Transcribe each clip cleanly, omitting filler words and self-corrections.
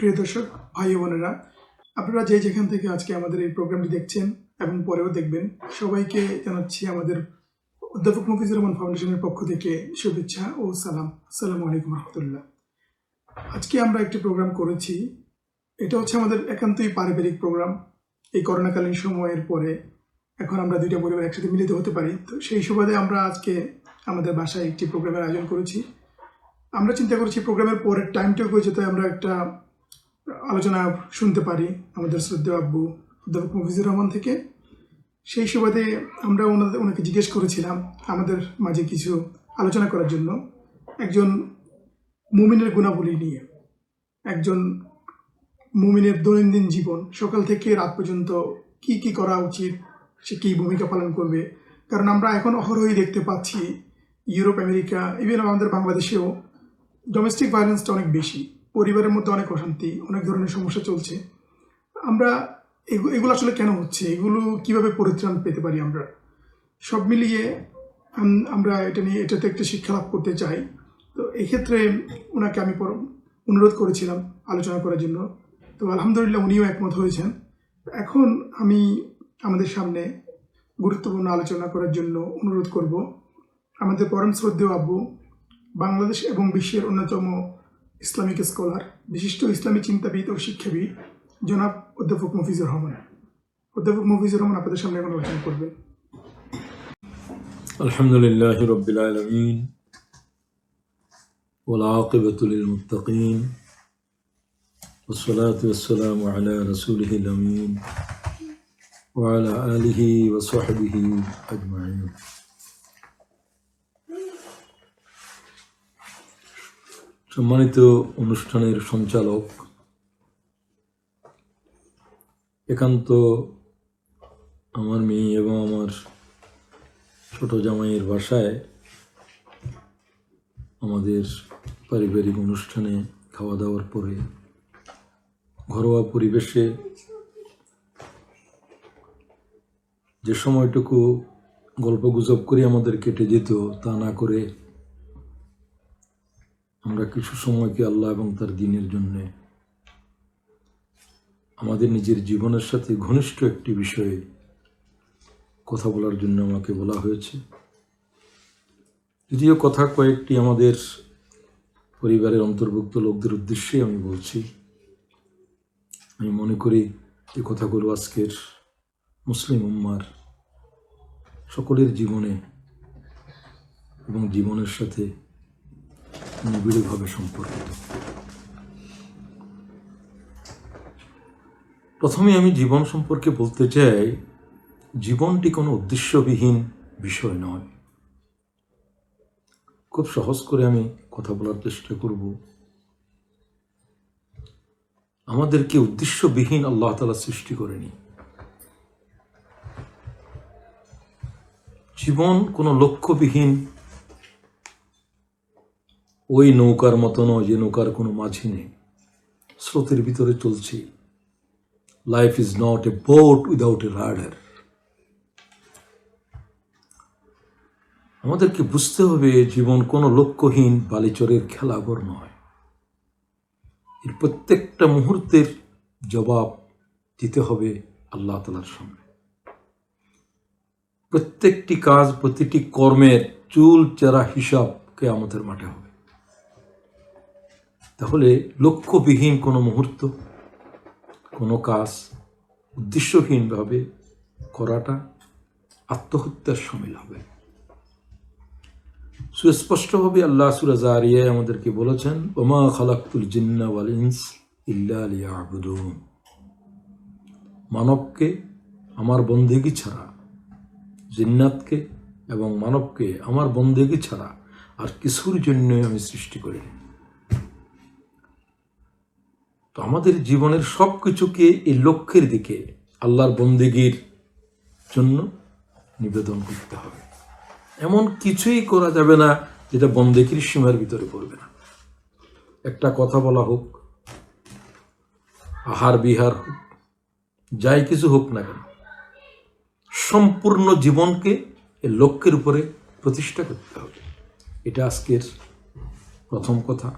প্রিয় দর্শক ভাই ও বোনেরা, আপনারা যে যেখান থেকে আজকে আমাদের এই প্রোগ্রামটি দেখছেন এবং পরেও দেখবেন, সবাইকে জানাচ্ছি আমাদের অধ্যাপক মফিজুর রহমান ফাউন্ডেশনের পক্ষ থেকে শুভেচ্ছা ও সালাম। আসসালামু আলাইকুম রহমতুল্লাহ। আজকে আমরা একটি প্রোগ্রাম করেছি, এটা হচ্ছে আমাদের একান্তই পারিবারিক প্রোগ্রাম। এই করোনাকালীন সময়ের পরে এখন আমরা দুইটা পরিবার একসাথে মিলিত হতে পারি, তো সেই সুবাদে আমরা আজকে আমাদের বাসায় একটি প্রোগ্রামের আয়োজন করেছি। আমরা চিন্তা করছি প্রোগ্রামের পরের টাইমটুকু যাতে আমরা একটা আলোচনা শুনতে পারি আমাদের শ্রদ্ধেয় আব্বু অধ্যাপক মফিজুর রহমান থেকে। সেই সুবাদে আমরা ওনাকে জিজ্ঞেস করেছিলাম আমাদের মাঝে কিছু আলোচনা করার জন্য একজন মুমিনের গুণাবলী নিয়ে, একজন মুমিনের দৈনন্দিন জীবন সকাল থেকে রাত পর্যন্ত কি কি করা উচিত, সে কী ভূমিকা পালন করবে। কারণ আমরা এখন অহরহই দেখতে পাচ্ছি ইউরোপ, আমেরিকা, ইভেন আমাদের বাংলাদেশেও ডোমেস্টিক ভায়োলেন্সটা অনেক বেশি, পরিবারের মধ্যে অনেক অশান্তি, অনেক ধরনের সমস্যা চলছে। আমরা এগুলো আসলে কেন হচ্ছে, এগুলো কিভাবে পরিত্রাণ পেতে পারি, আমরা সব মিলিয়ে আমরা এটাতে একটা শিক্ষা লাভ করতে চাই। তো এক্ষেত্রে ওনাকে আমি অনুরোধ করেছিলাম আলোচনা করার জন্য, তো আলহামদুলিল্লাহ উনিও একমত হয়েছেন। এখন আমি আমাদের সামনে গুরুত্বপূর্ণ আলোচনা করার জন্য অনুরোধ করব আমাদের পরম শ্রদ্ধেয় আব্বু, বাংলাদেশ এবং বিশ্বের অন্যতম ইসলামিক স্কলার, বিশিষ্ট ইসলামী চিন্তাবিদ ও শিক্ষাবিদ জনাব অধ্যাপক মফিজুর রহমান। অধ্যাপক মফিজুর রহমান আপনাদের সামনে এখন আলোচনা করবেন। আলহামদুলিল্লাহ রাব্বিল আলামিন ওয়াল আকিবাতু লিল মুত্তাকিন ওয়াসসালাতু ওয়াসসালামু আলা রাসূলিহিল আমিন ওয়া আলা আলিহি ওয়া সাহবিহি আজমাইন। সম্মানিত অনুষ্ঠানের সঞ্চালক, একান্ত আমার মেয়ে এবং আমার ছোট জামাইয়ের বাসায় আমাদের পারিবারিক অনুষ্ঠানে খাওয়া দাওয়ার পরে ঘরোয়া পরিবেশে যে সময়টুকু গল্পগুজব করে আমাদের কেটে যেত, তা না করে আমরা কিছু সময়কে আল্লাহ এবং তার দ্বীনের জন্যে, আমাদের নিজের জীবনের সাথে ঘনিষ্ঠ একটি বিষয়ে কথা বলার জন্য আমাকে বলা হয়েছে। যদিও কথা কয়েকটি আমাদের পরিবারের অন্তর্ভুক্ত লোকদের উদ্দেশ্যে আমি বলছি, আমি মনে করি এই কথাগুলো আজকের মুসলিম উম্মার সকলের জীবনে এবং জীবনের সাথে নিবিড়ভাবে সম্পর্কিত। প্রথমে আমি জীবন সম্পর্কে বলতে চাই, জীবনটি কোনো উদ্দেশ্যবিহীন বিষয় নয়। খুব সহজ করে আমি কথা বলার চেষ্টা করব। আমাদেরকে উদ্দেশ্যবিহীন আল্লাহ তাআলা সৃষ্টি করেনি। জীবন কোনো লক্ষ্যবিহীন ওই নৌকার মতো নয় যে নৌকার কোনো মাঝি নেই, স্রোতের ভিতরে চলছে। Life is not a boat without a radar. আমাদেরকে বুঝতে হবে জীবন কোনো লক্ষ্যহীন বালিচরের খেলাঘর নয়। এর প্রত্যেকটা মুহূর্তের জবাব দিতে হবে আল্লাহ তাআলার সামনে। প্রত্যেকটি কাজ, প্রতিটি কর্মের চুল চেরা হিসাব কিয়ামতের মাঠে হবে। তাহলে লক্ষ্যবিহীন কোনো মুহূর্ত, কোনো কাজ উদ্দেশ্যহীনভাবে করাটা আত্মহত্যার শামিল হবে। সুস্পষ্টভাবে আল্লাহ সূরা যারিয়ায় আমাদেরকে বলেছেন, ওমা খালাকতুল জিন্না ওয়াল ইনস ইল্লা লিয়াবুদুন। মানবকে আমার বন্দেগী ছাড়া, জিন্নাতকে এবং মানবকে আমার বন্দেগী ছাড়া আর কিছুর জন্যই আমি সৃষ্টি করিনি। তো আমাদের জীবনের সব কিছুকে এই লক্ষ্যের দিকে, আল্লাহর বন্দেগীর জন্য নিবেদন করতে হবে। এমন কিছুই করা যাবে না যেটা বন্দেগীর সীমার ভিতরে পড়বে না। একটা কথা বলা হোক, আহার বিহার হোক, যাই কিছু হোক না কেন, সম্পূর্ণ জীবনকে এই লক্ষ্যের উপরে প্রতিষ্ঠা করতে হবে। এটা আজকের প্রথম কথা।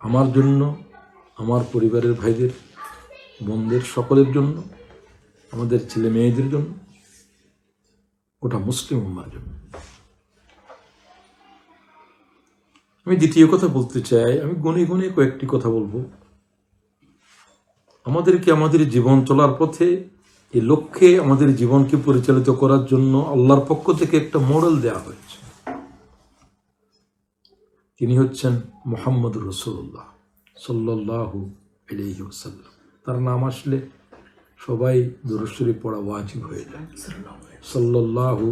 আমার জন্য আমার পরিবারের ভাইদের, বোনদের সকলের জন্য, আমাদের ছেলে মেয়েদের জন্য, গোটা মুসলিম উম্মার জন্য। আমি দ্বিতীয় কথা বলতে চাই, আমি গুনে গুনে কয়েকটি কথা বলবো। আমাদেরকে আমাদের জীবন চলার পথে এই লক্ষ্যে আমাদের জীবনকে পরিচালিত করার জন্য আল্লাহর পক্ষ থেকে একটা মডেল দেওয়া হয়েছে। তিনি হচ্ছেন মুহাম্মদুর রাসূলুল্লাহ সাল্লাল্লাহু আলাইহি ওয়াসাল্লাম। তার নাম আসলে সবাই দুরূদ শরীফ পড়া ওয়াজিব হয়ে যায়। সাল্লাল্লাহু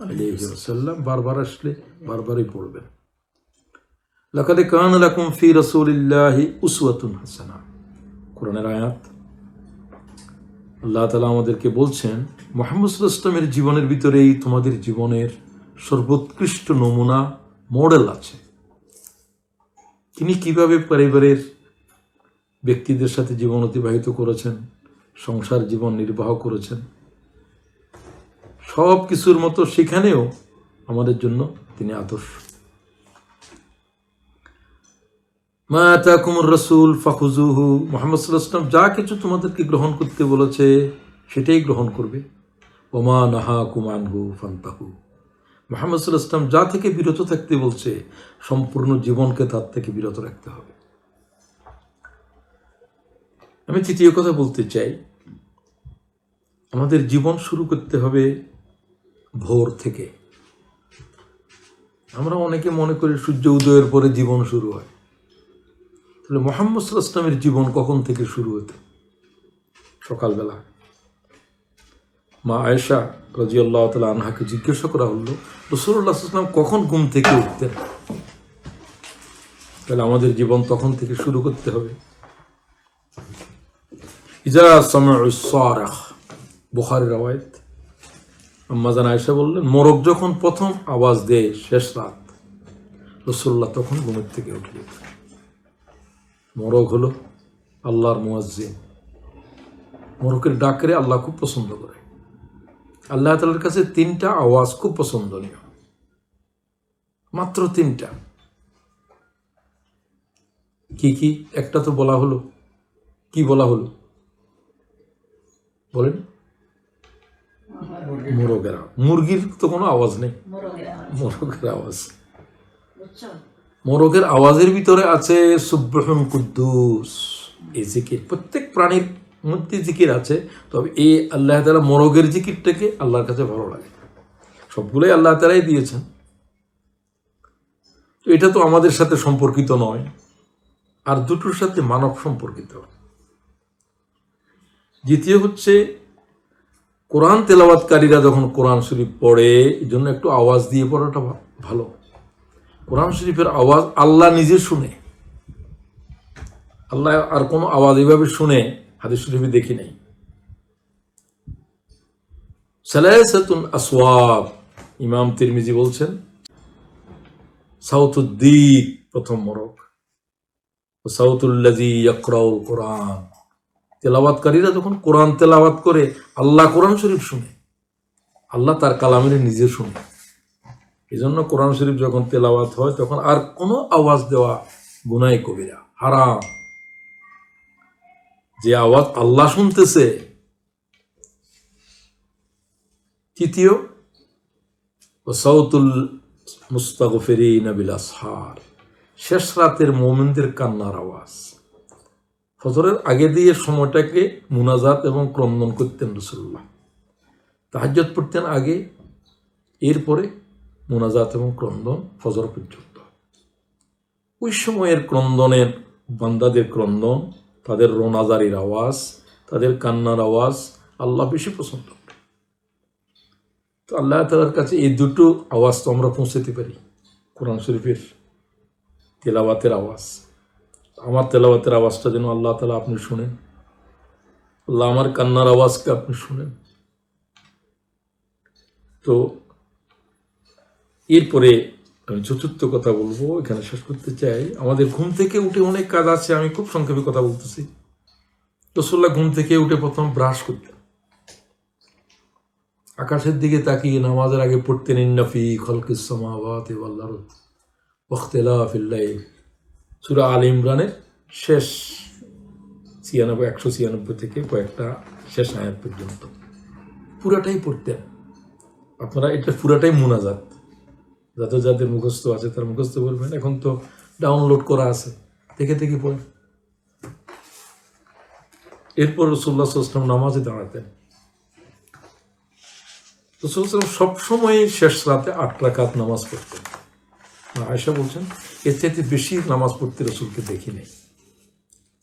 আলাইহি ওয়াসাল্লাম বারবার আসলে বারবারই পড়বেন। লাকাদ কানা লাকুম ফি রাসূলিল্লাহি উসওয়াতুন হাসানাহ, কোরআনের আয়াত। আল্লাহ তাআলা আমাদেরকে বলছেন মুহাম্মদ সাল্লাল্লাহু আলাইহি ওয়াসাল্লামের জীবনের ভিতরেই তোমাদের জীবনের সর্বোৎকৃষ্ট নমুনা, মডেল আছে। তিনি কিভাবে পরিবারের ব্যক্তিদের সাথে জীবন অতিবাহিত করেছেন, সংসার জীবন নির্বাহ করেছেন, সব কিছুর মতো সেখানেও আমাদের জন্য তিনি আদর্শ। মা আতাকুমুর রাসূল ফাখুযুহু, মুহাম্মদ সাল্লাল্লাহু আলাইহি ওয়াসাল্লাম যা কিছু তোমাদেরকে গ্রহণ করতে বলেছে সেটাই গ্রহণ করবে। ওয়া মা নাহাকুম আনহু ফান্তাহু, মুহাম্মদ সাল্লাল্লাহু আলাইহি ওয়াসাল্লাম যা থেকে বিরত থাকতে বলছে সম্পূর্ণ জীবনকে তার থেকে বিরত রাখতে হবে। আমি তৃতীয় কথা বলতে চাই, আমাদের জীবন শুরু করতে হবে ভোর থেকে। আমরা অনেকে মনে করি সূর্য উদয়ের পরে জীবন শুরু হয়। তাহলে মুহাম্মদ সাল্লাল্লাহু আলাইহি ওয়াসাল্লামের জীবন কখন থেকে শুরু হতো? সকালবেলা। মা আয়েশা রাদিয়াল্লাহু তাআলা আনহাকে জিজ্ঞাসা করা হলো, রাসূলুল্লাহ সাল্লাল্লাহু আলাইহি ওয়াসাল্লাম কখন ঘুম থেকে উঠতেন? তাহলে আমাদের জীবন তখন থেকে শুরু করতে হবে। ইজা সামিউস সারিখ, বুখারীর রওয়ায়াত। আম্মা জান আয়েশা বললেন, মোরগ যখন প্রথম আওয়াজ দেয় শেষ রাত, রাসূলুল্লাহ তখন ঘুমের থেকে উঠে যেতেন। মোরগ হলো আল্লাহর মুয়াজ্জিন। মোরগের ডাকরে আল্লাহ খুব পছন্দ করে। আল্লাহ তাআলার কাছে তিনটা আওয়াজ খুব পছন্দনীয়, মাত্র তিনটা। কি কি? একটা তো বলা হলো, কি বলা হলো বলেন? মোরগের আওয়াজ। মুরগির তো কোনো আওয়াজ নেই, মোরগের আওয়াজ। মোরগের আওয়াজের ভিতরে আছে সুবহুন কুদ্দুস, এই জিকির। প্রত্যেক প্রাণীর মধ্যে জিকির আছে, তবে এই আল্লাহ তাআলা মোরগের জিকিরটাকে আল্লাহর কাছে ভালো লাগে। সবগুলোই আল্লাহ তাআলাই দিয়েছেন, তো এটা তো আমাদের সাথে সম্পর্কিত নয়, আর দুটোর সাথে মানব সম্পর্কিত। দ্বিতীয় হচ্ছে কোরআন তেলাওয়াতকারীরা যখন কোরআন শরীফ পড়ে, এই জন্য একটু আওয়াজ দিয়ে পড়াটা ভালো। কোরআন শরীফের আওয়াজ আল্লাহ নিজে শুনে। আল্লাহ আর কোনো আওয়াজ এইভাবে শুনে হাদিস শরীফে দেখি নাই। সালাসাতুন আসওয়াত, ইমাম তিরমিজি বলছেন, সাউতুদ্দিক প্রথম মোরগ, সাউতুল্লাযী ইয়াকরাউল কোরআন। তেলাওয়াতকারীরা যখন কোরআন তেলাওয়াত করে, আল্লাহ কোরআন শরীফ শুনে, আল্লাহ তার কালামের নিজে শুনে। এই জন্য কোরআন শরীফ যখন তেলাওয়াত হয় তখন আর কোনো আওয়াজ দেওয়া গুনাহ কবিরা, হারাম। যে আওয়াজ আল্লাহ শুনতেছে। তৃতীয়, সাউতুল মুস্তাগফিরিনা বিল আসহার, শেষ রাতের মুমিনদের কান্নার আওয়াজ। ফজরের আগে দিয়ে সময়টাকে মুনাজাত এবং ক্রন্দন করতেন রাসূলুল্লাহ। তাহাজ্জুদ পড়তেন আগে, এরপরে মুনাজাত এবং ক্রন্দন ফজর পর্যন্ত। ওই সময়ের ক্রন্দনের, বান্দাদের ক্রন্দন, তাদের রোনাজারির আওয়াজ, তাদের কান্নার আওয়াজ আল্লাহ বেশি পছন্দ করে। তো আল্লাহ তাআলার কাছে এই দুটো আওয়াজ তো আমরা পৌঁছাতে পারি। কোরআন শরীফের তেলাওয়াতের আওয়াজ, আমার তেলাওয়াতের আওয়াজটা যেন আল্লাহ তাআলা আপনি শুনেন, আল্লাহ আমার কান্নার আওয়াজকে আপনি শুনেন। তো এরপরে আমি চতুর্থ কথা বলবো, এখানে শেষ করতে চাই। আমাদের ঘুম থেকে উঠে অনেক কাজ আছে, আমি খুব সংক্ষেপে কথা বলতেছি। রাসূলুল্লাহ ঘুম থেকে উঠে প্রথম ব্রাশ করতেন, আকাশের দিকে তাকিয়ে নামাজের আগে পড়তেন, ইন্না ফি খালকিস সামাওয়াতি ওয়াল আরদ ওয়া ইখতিলাফিল লাইল, সূরা আলে ইমরানের শেষ 196 থেকে কয়েকটা শেষ আয়াত পর্যন্ত পুরাটাই পড়তেন। আপনারা এটা পুরাটাই মুনাজাত, যাদের মুখস্থ আছে তার মুখস্থ বলবেন, এখন তো ডাউনলোড করা আছে, থেকে পড়েন। এরপর রাসূলুল্লাহ সাল্লাল্লাহু আলাইহি ওয়াসাল্লাম নামাজে দাঁড়াতেন। রাসূলুল্লাহ সাল্লাল্লাহু আলাইহি ওয়াসাল্লাম সবসময় শেষ রাতে 8 রাকাত নামাজ পড়তেন। আয়েশা বলছেন এর চাইতে বেশি নামাজ পড়তে রাসূলকে দেখি নাই।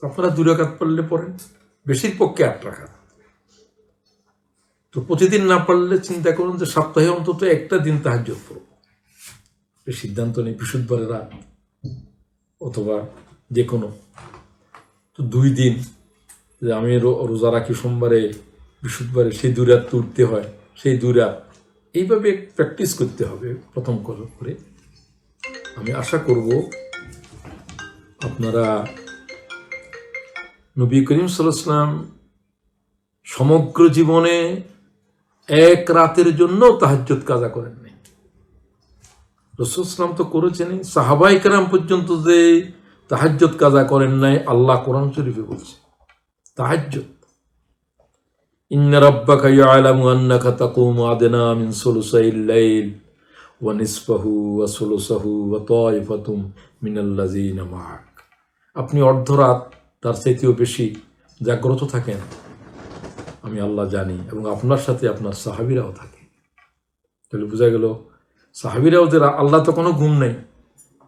আপনারা 2 রাকাত পড়লে পড়েন, বেশির পক্ষে 8 রাকাত। তো প্রতিদিন না পারলে চিন্তা করুন যে সপ্তাহে অন্তত একটা দিন তাহাজ্জুদ পড়ব। সিদ্ধান্ত নেই বৃহস্পতিবারের রাত অথবা যে কোনো, তো 2 দিন যে আমি রোজা রাখি সোমবারে বৃহস্পতিবারে, সেই 2 রাত তো উঠতে হয়, সেই 2 রাত এইভাবে প্র্যাকটিস করতে হবে প্রথম করে। আমি আশা করব আপনারা নবী করিম সাল্লাল্লাহু আলাইহি ওয়াসাল্লাম সমগ্র জীবনে এক রাতের জন্য তাহাজ্জুদ কাজা করেন নাই। রাসূল সাল্লাল্লাহু তো করেছেনই, সাহাবায়ে কেরাম পর্যন্ত যে তাহাজ্জুদ কাজা করেন নাই, আল্লাহ কোরআন শরীফে বলছে তাহাজ্জুদ ইন্না রাব্বাকা ইয়ালামু আন্নাকা তাকুমু আদনা মিন সুলুসাইল লাইল ওয়া নিসফাহু ওয়া সুলুসাহু ওয়া তাইফাতুম মিনাল্লাযিনা মা'আক। আপনি অর্ধরাত তার চাইতেও বেশি জাগ্রত থাকেন, আমি আল্লাহ জানি, এবং আপনার সাথে আপনার সাহাবীরাও থাকে। তাহলে বোঝা গেল সাহাবীরাও যে আল্লাহ তো কোনো ঘুম নেই,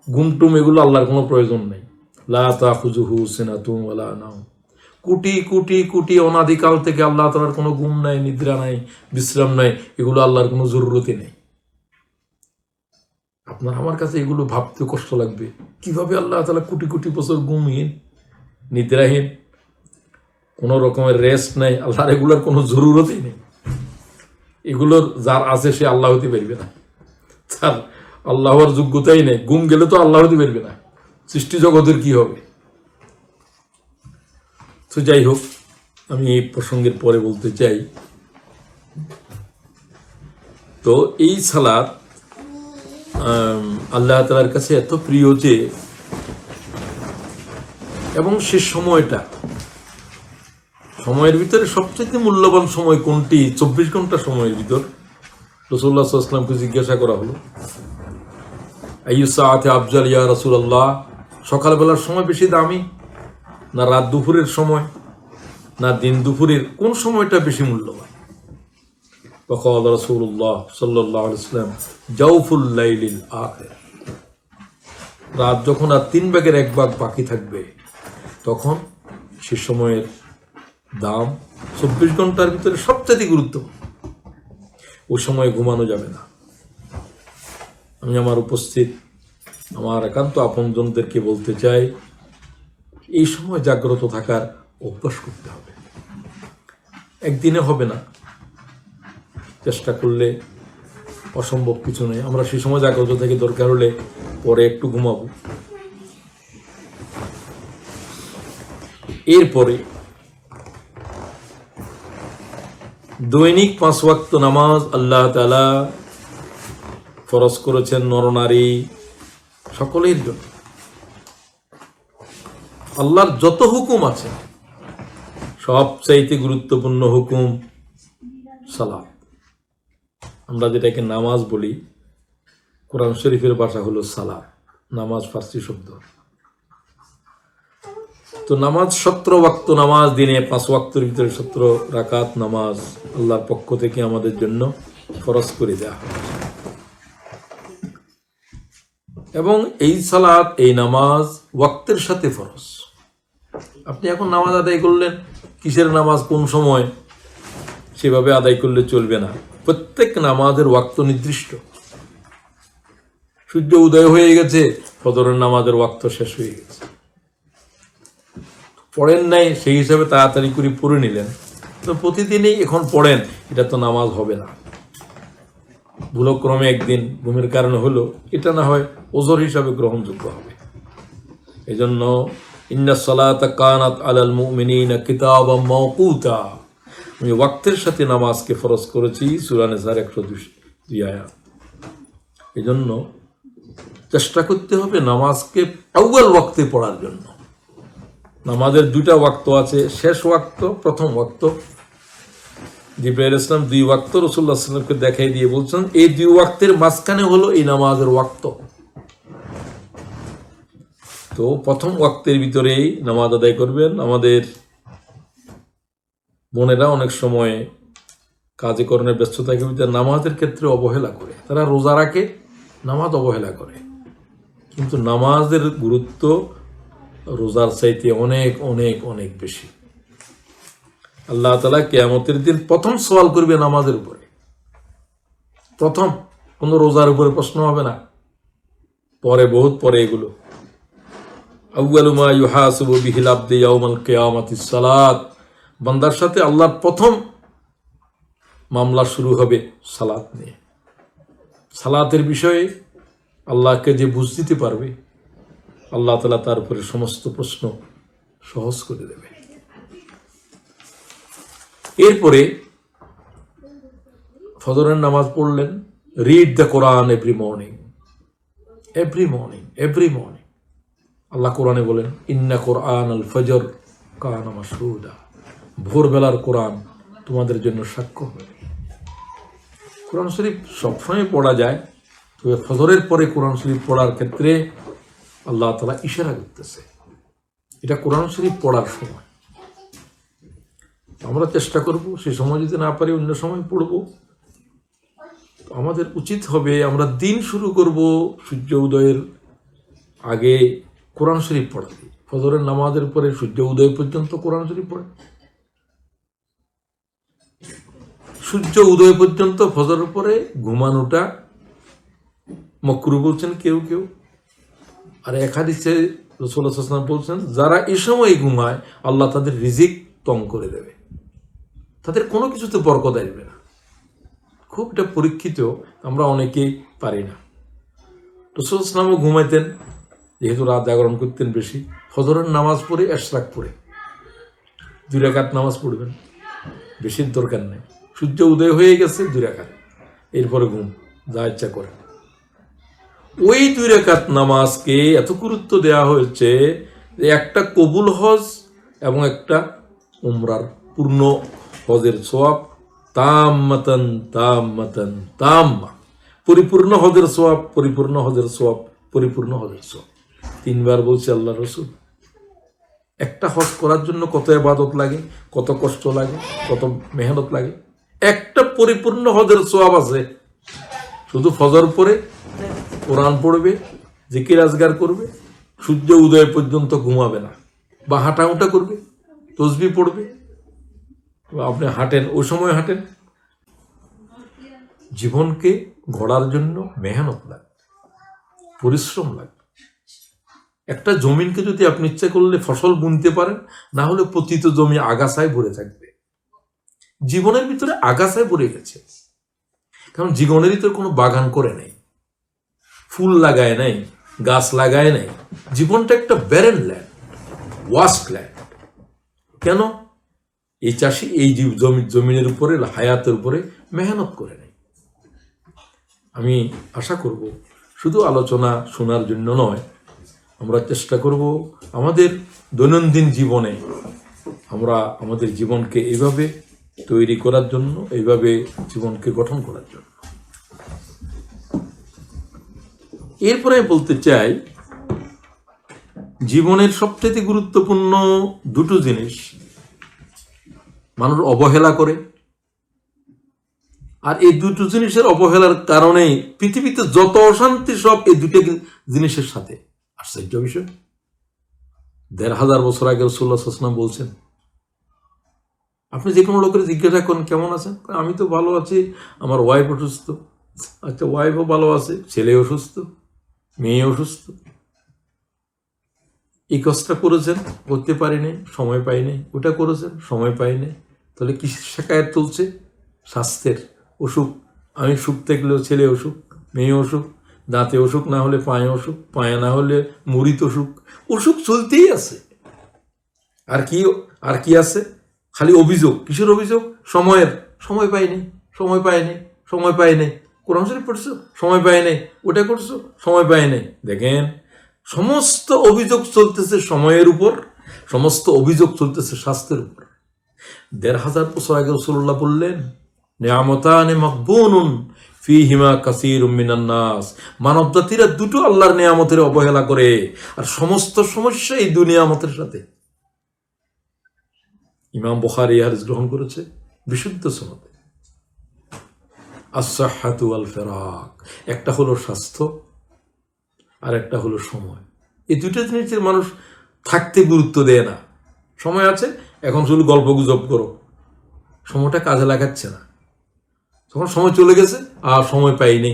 ঘুমটুম এগুলো আল্লাহর কোনো প্রয়োজন নেই। লা তাখুযুহু সিনাতুন ওয়ালা নাওম, কোটি কোটি কোটি অনাদিকাল থেকে আল্লাহ তাআলার কোনো ঘুম নাই, নিদ্রা নাই, বিশ্রাম নাই, এগুলো আল্লাহর কোনো জরুরতই নেই। আপনার আমার কাছে এগুলো ভাবতে কষ্ট লাগবে, কিভাবে আল্লাহ তাআলা কোটি কোটি বছর ঘুমহীন, নিদ্রাহীন, কোনো রকমের রেস্ট নাই, আল্লাহর এগুলোর কোনো জরুরতই নেই। এগুলোর যার আছে সে আল্লাহ হতে পারবে না, তার আল্লাহর যোগ্যতাই নেই। ঘুম গেলে তো আল্লাহ হতে পারবে না, সৃষ্টি জগতের কি হবে? তো যাই হোক, আমি এই প্রসঙ্গের পরে বলতে চাই, তো এই সালাত আল্লাহ তাআলার কাছে এত প্রিয় যে, এবং সে সময়ের ভিতরে সবচেয়ে মূল্যবান সময় কোনটি? 24 ঘন্টা সময়ের ভিতর রাসূলুল্লাহ সাল্লাল্লাহু আলাইহি ওয়াসাল্লামকে জিজ্ঞাসা করা হলো, আইয়ু সাআতি আফজাল ইয়া রাসূলুল্লাহ, সকালবেলার সময় বেশি দামি না রাত দুপুরের সময় না দিন দুপুরের, কোন সময়টা বেশি মূল্যবান? ফাকাল রাসূলুল্লাহ সাল্লাল্লাহু আলাইহি ওয়াসাল্লাম জাওফুল লাইলিল আখির, রাত যখন আর 3 ভাগের 1 ভাগ বাকি থাকবে তখন সে সময়ের দাম 24 ঘন্টার ভিতরে সবচেয়ে গুরুত্বপূর্ণ। ওই সময় ঘুমানো যাবে না। আমি আমার উপস্থিত আমার একান্ত আপনজনদেরকে বলতে চাই, এই সময় জাগ্রত থাকার অভ্যাস করতে হবে। একদিনে হবে না, চেষ্টা করলে অসম্ভব কিছু নেই। আমরা সেই সময় জাগ্রত থেকে দরকার হলে পরে একটু ঘুমাবো। এরপরে দৈনিক 5 ওয়াক্ত নামাজ আল্লাহ তাআলা ফরজ করেছেন নরনারী সকলের জন্য। আল্লাহর যত হুকুম আছে সবচাইতে গুরুত্বপূর্ণ হুকুম সালাত। আমরা যেটাকে নামাজ বলি, কোরআন শরীফের ভাষা হলো সালাত, নামাজ ফার্সি শব্দ। তো নামাজ 17 ওয়াক্ত নামাজ, দিনে 5 ওয়াক্তের ভিতরে 17 রাকাত নামাজ আল্লাহর পক্ষ থেকে আমাদের জন্য ফরজ করে দেয়া হয়। এবং এই সালাত, এই নামাজ ওয়াক্তের সাথে ফরজ। আপনি এখন নামাজ আদায় করলেন, কিসের নামাজ কোন সময় সেভাবে আদায় করলে চলবে না। প্রত্যেক নামাজের ওয়াক্ত নির্দিষ্ট। সূর্য উদয় হয়ে গেছে, ফজরের নামাজের ওয়াক্ত শেষ হয়ে গেছে, পড়েন নাই সেই হিসাবে তাড়াতাড়ি করে পড়ে নিলেন, তো প্রতিদিনই এখন পড়েন, এটা তো নামাজ হবে না। ভুলক্রমে একদিন ঘুমের কারণে হলো, এটা না হয় ওজর হিসাবে গ্রহণযোগ্য হবে। এই জন্য ইন্নাস সালাতা কানাত আলাল মুমিনিনা কিতাবাম মাওকুতা, আমি ওয়াক্তের সাথে নামাজকে ফরজ করেছি, সূরা নিসার 102 আয়াত। এই জন্য চেষ্টা করতে হবে নামাজকে আউয়াল ওয়াক্তে পড়ার জন্য। নামাজের দুইটা ওয়াক্ত আছে, শেষ ওয়াক্ত, প্রথম ওয়াক্ত। জিবরাইল ইসলাম 2 ওয়াক্ত রাসূলুল্লাহ সাল্লাল্লাহু আলাইহি ওয়াসাল্লামকে দেখাই দিয়ে বলছেন এই 2 ওয়াক্তের মাঝখানে হলো এই নামাজের ওয়াক্ত। তো প্রথম ওয়াক্তের ভিতরেই নামাজ আদায় করবেন। আমাদের বোনেরা অনেক সময় কাজে কর্মের ব্যস্ততাকে ভিতরে নামাজের ক্ষেত্রে অবহেলা করে, তারা রোজা রাখে, নামাজ অবহেলা করে। কিন্তু নামাজের গুরুত্ব রোজার চাইতে অনেক অনেক অনেক বেশি। আল্লাহ তাআলা কিয়ামতের দিন প্রথম সওয়াল করবে নামাজের উপরে, প্রথম, কোনো রোজার উপরে প্রশ্ন হবে না, পরে, বহুত পরে এগুলো। আউয়ালু মা ইউহাসাবু বিহিল আবদু ইয়াউমাল কিয়ামাতিস সালাত, বান্দার সাথে আল্লাহর প্রথম মামলা শুরু হবে সালাত নিয়ে। সালাতের বিষয়ে আল্লাহকে যে বুঝ দিতে পারবে, আল্লাহ তাআলা তার উপরে সমস্ত প্রশ্ন সহজ করে দেবে। এরপরে ফজরের নামাজ পড়লেন। রিড দ্য কোরআন every morning, every morning, every morning. আল্লাহ কোরআনে বলেন ইন্না কোরআন আল ফজর কানা মাশহুদা, ভোরবেলার কোরআন তোমাদের জন্য সাক্ষ্য হবে। কোরআন শরীফ সবসময় পড়া যায়, তবে ফজরের পরে কোরআন শরীফ পড়ার ক্ষেত্রে আল্লাহ তাআলা ইশারা করতেছে এটা কোরআন শরীফ পড়ার সময়। আমরা চেষ্টা করব সে সময় যদি না পারি অন্য সময় পড়ব। আমাদের উচিত হবে আমরা দিন শুরু করব সূর্য উদয়ের আগে কোরআন শরীফ পড়া। ফজরের নামাজের পরে সূর্য উদয় পর্যন্ত কোরআন শরীফ পড়ে, সূর্য উদয় পর্যন্ত ফজরের পরে ঘুমানোটা মাকরুহ বলছেন কেউ কেউ। আর এক হাদিসে রাসূলুল্লাহ সাল্লাল্লাহু আলাইহি ওয়াসাল্লাম বলছেন যারা এই সময় ঘুমায় আল্লাহ তাদের রিজিক কম করে দেবে, তাদের কোনো কিছুতে বরকত আসবে না। খুব এটা পরীক্ষিত, আমরা অনেকেই পারি না। রাসূলুল্লাহ সাল্লাল্লাহু আলাইহি ওয়াসাল্লামও ঘুমাইতেন, যেহেতু রাত জাগরণ করতেন বেশি। ফজরের নামাজ পড়ে ইশরাক পড়ে 2 রাকাত নামাজ পড়বেন, বেশির দরকার নেই। সূর্য উদয় হয়ে গেছে 2 রাকাত, এরপরে ঘুম, যা ইচ্ছা করে। ওই 2 রাকাত নামাজকে এত গুরুত্ব দেওয়া হয়েছে যে একটা কবুল হজ এবং একটা উমরার পূর্ণ হজের সওয়াব, তাম্মাতান তাম্মাতান তাম্মা, পরিপূর্ণ হজের সওয়াব, পরিপূর্ণ হজের সওয়াব, পরিপূর্ণ হজের সওয়াব। 3 বার বলছে আল্লাহ রাসূল। একটা হজ করার জন্য কত ইবাদত লাগে, কত কষ্ট লাগে, কত মেহনত লাগে। একটা পরিপূর্ণ হজের সওয়াব আছে। শুধু ফজর পরে কোরআন পড়বে, জিকির আজগার করবে, সূর্য উদয় পর্যন্ত ঘুমাবে না, বা হাঁটাউটা করবে, তসবিহ পড়বে, আপনি হাঁটেন, ওই সময় হাঁটেন। জীবনকে গড়ার জন্য মেহনত লাগবে, পরিশ্রম লাগবে। একটা জমিনকে যদি আপনি ইচ্ছা করলে ফসল বুনতে পারেন, না হলে পতিত জমি আগাছায় ভরে থাকবে। জীবনের ভিতরে আগাছায় ভরে গেছে, কারণ জীবনের ভিতরে কোনো বাগান করে নাই, ফুল লাগায় নাই, গাছ লাগায় নাই। জীবনটা একটা ব্যারেন ল্যান্ড, ওয়াস্ট ল্যান্ড। কেন? এই চাষি এই জমিনের উপরে, হায়াতের উপরে মেহনত করে নাই। আমি আশা করব শুধু আলোচনা শোনার জন্য নয়, আমরা চেষ্টা করব আমাদের দৈনন্দিন জীবনে আমরা আমাদের জীবনকে এইভাবে তৈরি করার জন্য, এইভাবে জীবনকে গঠন করার জন্য। এরপরে বলতে চাই, জীবনের সবচেয়ে গুরুত্বপূর্ণ 2টো জিনিস মানুষ অবহেলা করে, আর এই 2টো জিনিসের অবহেলার কারণেই পৃথিবীতে যত অশান্তি সব এই 2টো জিনিসের সাথে। আশ্চর্য বিষয়, 1500 বছর আগে রাসূলুল্লাহ সাল্লাল্লাহু আলাইহি ওয়াসাল্লাম বলছেন, আপনি যে কোনো লোকের জিজ্ঞাসা করেন কেমন আছেন, আমি তো ভালো আছি, আমার ওয়াইফ অসুস্থ। আচ্ছা, ওয়াইফও ভালো আছে, ছেলে অসুস্থ, মেয়ে অসুস্থ। এই কাজটা করেছেন, করতে পারিনি, সময় পাইনি, ওটা করেছেন, সময় পাইনি। তাহলে কি শিকায়ত চলছে? স্বাস্থ্যের অসুখ। আমি সুখ থাকলেও ছেলে অসুখ, মেয়ে অসুখ, দাঁতে অসুখ না হলে পায়ে অসুখ, পায়ে না হলে মুড়িত অসুখ। অসুখ চলতেই আছে। আর কি আছে? খালি অভিযোগ। কিসের অভিযোগ? সময়ের। সময় পাইনি, সময় পাইনি, সময় পাইনি। কোরআন শরীফ পড়ছো, সময় পাইনি, ওটা করছো, সময় পাইনি। দেখেন, সমস্ত অভিযোগ চলতেছে সময়ের উপর, সমস্ত অভিযোগ চলতেছে স্বাস্থ্যের উপর। ১৫০০ বছর আগে রাসূলুল্লাহ বললেন, নিয়ামতানে মাকবুনুন ফীহিমা কাসীরুম মিনান নাস, মানব জাতিরা দুটো আল্লাহর নিয়ামতের অবহেলা করে, আর সমস্ত সমস্যা এই দুই নিয়ামতের সাথে। ইমাম বুখারী হাদিস গ্রহণ করেছে বিশুদ্ধ সনদে। আস-সিহহাতু ওয়াল ফিরাক, একটা হলো স্বাস্থ্য আর একটা হলো সময়। এই দুইটা জিনিসের মানুষ থাকতে গুরুত্ব দেয় না। সময় আছে, এখন শুধু গল্প গুজব করো, সময়টা কাজে লাগাচ্ছে না। তখন সময় চলে গেছে, আর সময় পাইনি।